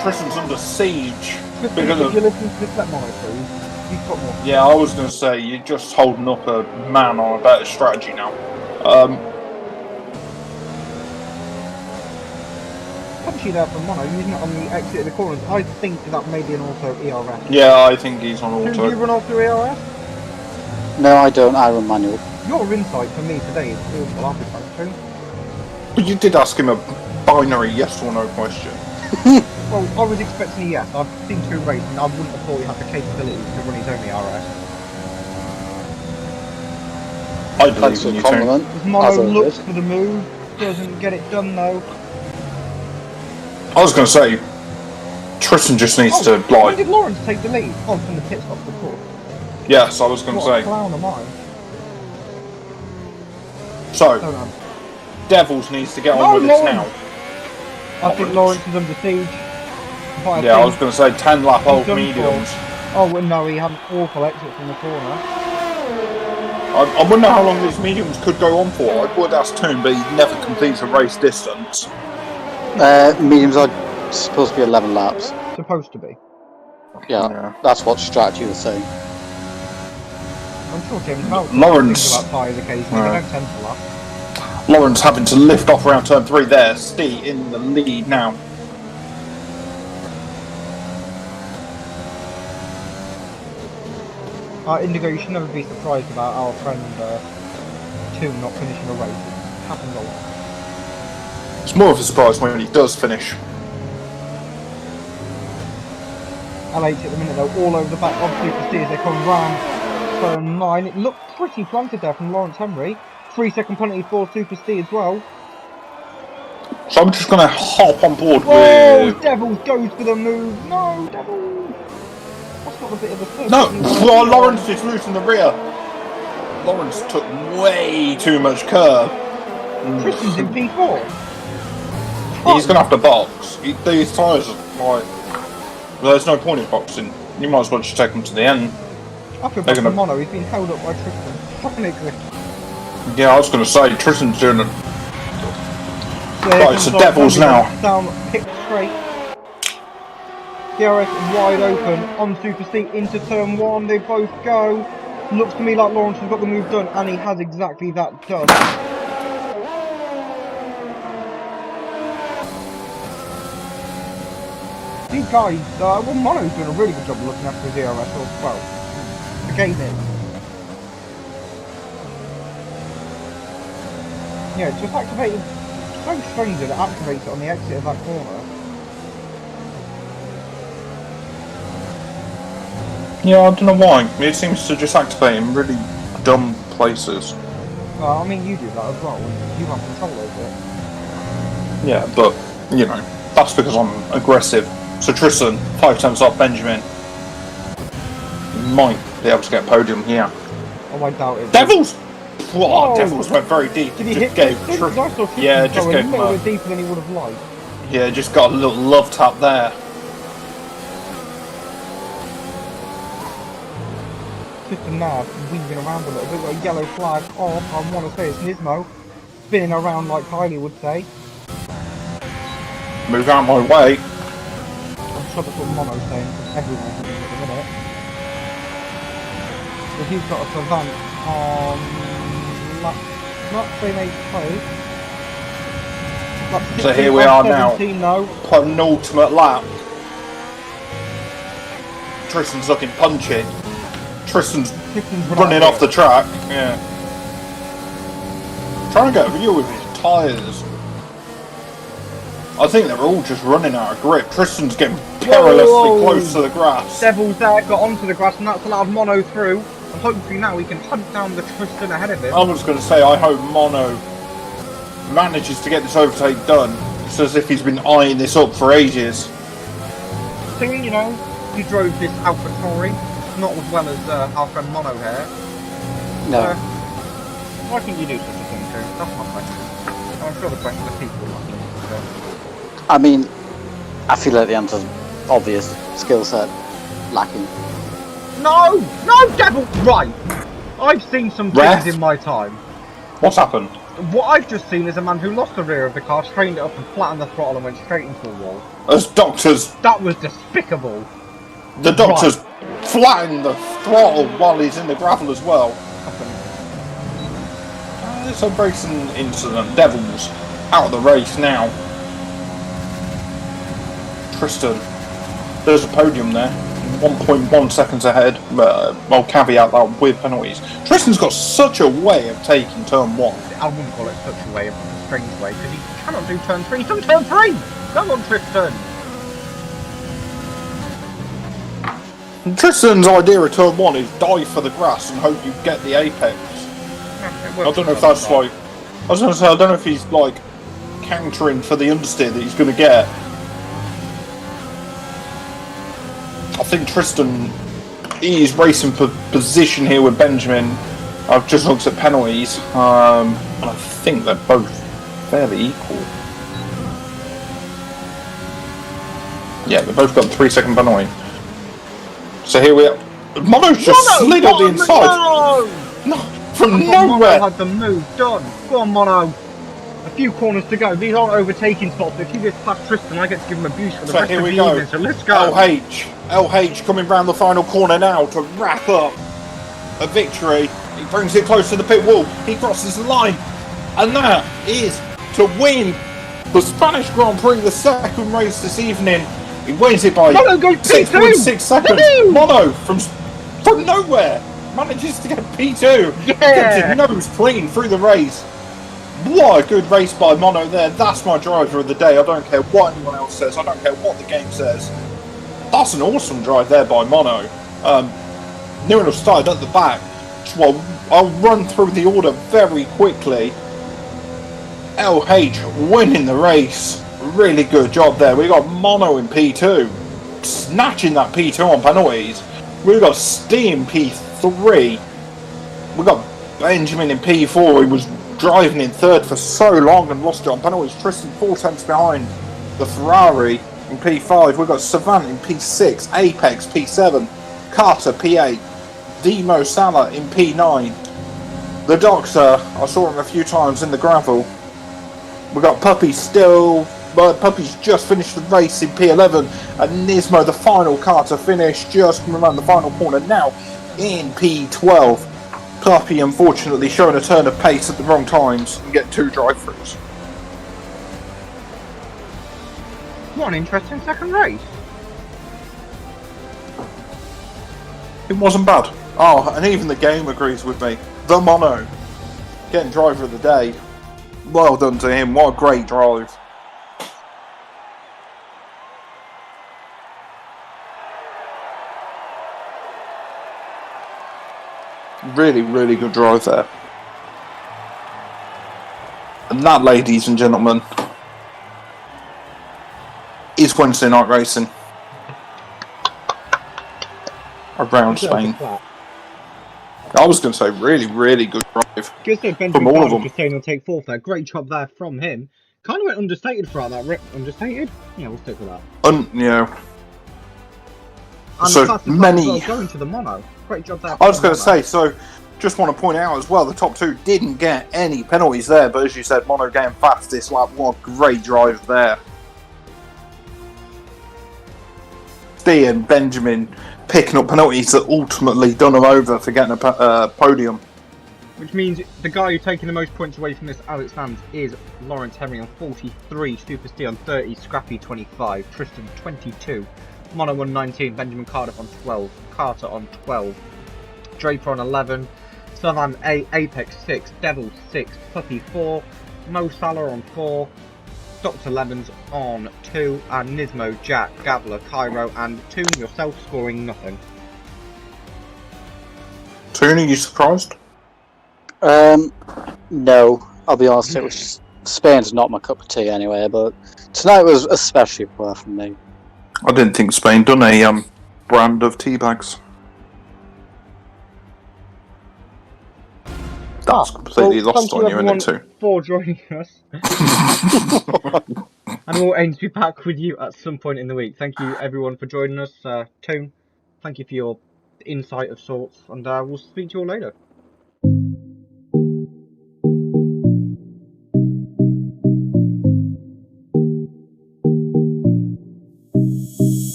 Speaker 2: Tristan's under siege
Speaker 1: Tristan,
Speaker 2: because
Speaker 1: if
Speaker 2: of.
Speaker 1: you're listening to this, let Mono please. You've got more.
Speaker 2: Yeah, I was going to say you're just holding up a man on a better strategy now.
Speaker 1: Punchy there from Mono, using it on the exit of the corners. I think that may be an auto ERS.
Speaker 2: Yeah, I think he's on
Speaker 1: Do
Speaker 2: auto.
Speaker 1: you run auto ERS?
Speaker 3: No, I don't. I run manual.
Speaker 1: Your insight for me today is awful, I'll be frank too.
Speaker 2: But you did ask him a binary yes or no question.
Speaker 1: Well, I was expecting a yes. I've seen 2 races and I wouldn't have thought he had the capability to run his own ERS.
Speaker 2: I
Speaker 3: Thanks
Speaker 2: believe in
Speaker 3: for the
Speaker 2: you too.
Speaker 3: compliment.
Speaker 1: As Mono
Speaker 3: As always.
Speaker 1: looks for the move, doesn't get it done though.
Speaker 2: I was going to say Tristan just needs to
Speaker 1: When did Lawrence take the lead? Oh, from the pit stop before.
Speaker 2: Yes, I was going to
Speaker 1: What a
Speaker 2: say.
Speaker 1: clown am I?
Speaker 2: So,
Speaker 1: Hold on.
Speaker 2: Devils needs to get on with this
Speaker 1: Lawrence.
Speaker 2: now.
Speaker 1: I think Lawrence is under siege. But
Speaker 2: Yeah, I was going to say 10 lap old
Speaker 1: done
Speaker 2: mediums.
Speaker 1: Oh, well, no, he had an awful exit from the corner.
Speaker 2: I wonder how long these mediums could go on for. I would ask Toon, but he never completes a race distance.
Speaker 3: Mediums are supposed to be 11 laps.
Speaker 1: Supposed to be.
Speaker 3: Yeah, that's what strategy was saying.
Speaker 1: I'm sure James Mount
Speaker 2: Lawrence.
Speaker 1: thinks about tyres occasionally. They don't tend to lap.
Speaker 2: Lawrence having to lift off around turn 3 there. Steve in the lead now.
Speaker 1: Indigo, you should never be surprised about our friend Toon not finishing a race. It happens a lot.
Speaker 2: It's more of a surprise when he does finish.
Speaker 1: LH at the minute though, all over the back of Super C as they come round turn 9. It looked pretty planted there from Lawrence Henry. 3-second penalty for Super C as well.
Speaker 2: So I'm just going to hop on board
Speaker 1: Oh,
Speaker 2: with...
Speaker 1: Devils goes for the move. No, Devils. That's not a bit of a thing.
Speaker 2: No, well, Lawrence is loose in the rear. Lawrence took way too much curb.
Speaker 1: Tristan's in P4.
Speaker 2: He's going to have to box. These tyres are like... There's no point in boxing. You might as well just take them to the end.
Speaker 1: I feel
Speaker 2: They're
Speaker 1: bad for
Speaker 2: gonna-
Speaker 1: Mono, he's been held up by Tristan. Technically.
Speaker 2: Yeah, I was going to say, Tristan's doing it.
Speaker 1: There
Speaker 2: Right, it's the
Speaker 1: comes
Speaker 2: Devils
Speaker 1: Andy
Speaker 2: now.
Speaker 1: Down, pick straight. DRS wide open on Super C into turn 1. They both go. Looks to me like Lawrence has got the move done, and he has exactly that done. These guys, well, Mono's doing a really good job of looking after his ERS, well, the game is. Yeah, it's just activated. So strange that it activates it on the exit of that corner.
Speaker 2: Yeah, I don't know why. It seems to just activate in really dumb places.
Speaker 1: Well, I mean, you do that as well, and you have control over it.
Speaker 2: Yeah, but, you know, that's because I'm aggressive. So Tristan, 5 times off Benjamin, might be able to get a podium here.
Speaker 1: Oh, I doubt it.
Speaker 2: Devils! Whoa, Devils went very deep.
Speaker 1: Did he hit Tristan?
Speaker 2: Yeah, just gave him
Speaker 1: a little bit deeper than he would have liked.
Speaker 2: Yeah, just got a little love tap there.
Speaker 1: Tristan now weaving around a little bit, got a yellow flag off. I want to say it's Nismo, spinning around like Kylie would say.
Speaker 2: Move out my way.
Speaker 1: I'm sure that's what Mono's saying, because everyone thinks at the minute. So he's got a Savant on lap frame 8 close.
Speaker 2: So here we are now,
Speaker 1: though.
Speaker 2: penultimate lap. Tristan's looking punchy. Tristan's running off the track. Yeah. Trying to get a view with his tyres. I think they're all just running out of grip. Tristan's getting perilously close to the grass.
Speaker 1: Devils there got onto the grass, and that's allowed Mono through. And hopefully now he can hunt down the Tristan ahead of him.
Speaker 2: I was going to say, I hope Mono manages to get this overtake done. It's as if he's been eyeing this up for ages.
Speaker 1: So, you know, he drove this AlphaTauri, not as well as our friend Mono here.
Speaker 3: No.
Speaker 1: Why can't you do such a thing too? That's my question. I'm sure the question of people like it.
Speaker 3: I mean, I feel like the answer's obvious. Skill set lacking.
Speaker 1: No! No, Devil! Right! I've seen some things in my time.
Speaker 2: What's happened?
Speaker 1: What I've just seen is a man who lost the rear of the car, straightened it up and flattened the throttle and went straight into a wall.
Speaker 2: As doctors...
Speaker 1: That was despicable.
Speaker 2: The doctor's flattened the throttle while he's in the gravel as well. It's a racing incident. Devils out of the race now. Tristan, there's a podium there. 1.1 seconds ahead. I'll caveat that with penalties. Tristan's got such a way of taking turn 1.
Speaker 1: I wouldn't call it such a way, a strange way, because he cannot do turn 3. He's done turn 3! Come on, Tristan!
Speaker 2: Tristan's idea of turn 1 is dive for the grass and hope you get the apex. I don't know if that's like... I was going to say, I don't know if he's like countering for the understeer that he's going to get. I think Tristan is racing for position here with Benjamin. I've just looked at penalties, and I think they're both fairly equal. Yeah, they've both got a 3-second penalty. So here we are. Mono's just slid on the inside. No, from nowhere.
Speaker 1: Mono had the move done. Go on, Mono. A few corners to go. These aren't overtaking spots. If you get past Tristan, I get to give him abuse for the rest of the evening. So let's go.
Speaker 2: LH coming round the final corner now to wrap up a victory. He brings it close to the pit wall. He crosses the line, and that is to win the Spanish Grand Prix, the second race this evening. He wins it by 6.6 seconds. Mono from nowhere manages to get P2.
Speaker 1: Yeah.
Speaker 2: Gets his nose clean through the race. What a good race by Mono there. That's my driver of the day. I don't care what anyone else says. I don't care what the game says. That's an awesome drive there by Mono. New enough started at the back. Well, I'll run through the order very quickly. LH winning the race. Really good job there. We got Mono in P2, snatching that P2 on penalties. We got Steve in P3. We got Benjamin in P4. He was driving in third for so long and lost it on penalties. Tristan 4 tenths behind the Ferrari in P5. We got Savant in P6, Apex P7, Carter P8, Demo Salah in P9. The Doctor, I saw him a few times in the gravel. We got Puppy still. But Puppy's just finished the race in P11, and Nismo, the final car to finish, just coming around the final corner now. in P12. Puppy unfortunately showing a turn of pace at the wrong times and getting 2 drive-throughs.
Speaker 1: What an interesting second race.
Speaker 2: It wasn't bad. Oh, and even the game agrees with me. The Mono getting driver of the day. Well done to him. What a great drive. Really, really good drive there. And that, ladies and gentlemen, is Wednesday night racing around Spain. I was going to say really, really good drive from all of them.
Speaker 1: Just saying he'll take 4th there. Great job there from him. Kind of went understated throughout that rip. Understated? Yeah, we'll stick with that.
Speaker 2: Yeah.
Speaker 1: And
Speaker 2: so many.
Speaker 1: Well, going to the mono. Great job there.
Speaker 2: I was going to say, so just want to point out as well, the top 2 didn't get any penalties there, but as you said, Mono getting fast this lap. What a great drive there. Steve and Benjamin picking up penalties that ultimately done them over for getting a podium.
Speaker 1: Which means the guy who's taking the most points away from this as it stands is Lawrence Henry on 43, Super Steve on 30, Scrappy 25, Tristan 22, Mono 119, Benjamin Cardiff on 12, Carter on 12, Draper on 11, Southern 8, Apex 6, Devil 6, Puppy 4, Mo Salah on 4, Dr. Lemons on 2, and Nismo, Jack, Gavler, Cairo, and Toon, yourself scoring nothing.
Speaker 2: Toon, are you surprised?
Speaker 3: No, I'll be honest, it was Spain's not my cup of tea anyway, but tonight was especially poor from me.
Speaker 2: I didn't think Spain done a brand of tea bags. That's completely lost on you, isn't it, too?
Speaker 1: For joining us. And we'll aim to be back with you at some point in the week. Thank you, everyone, for joining us. Toon, thank you for your insight of sorts, and we'll speak to you all later.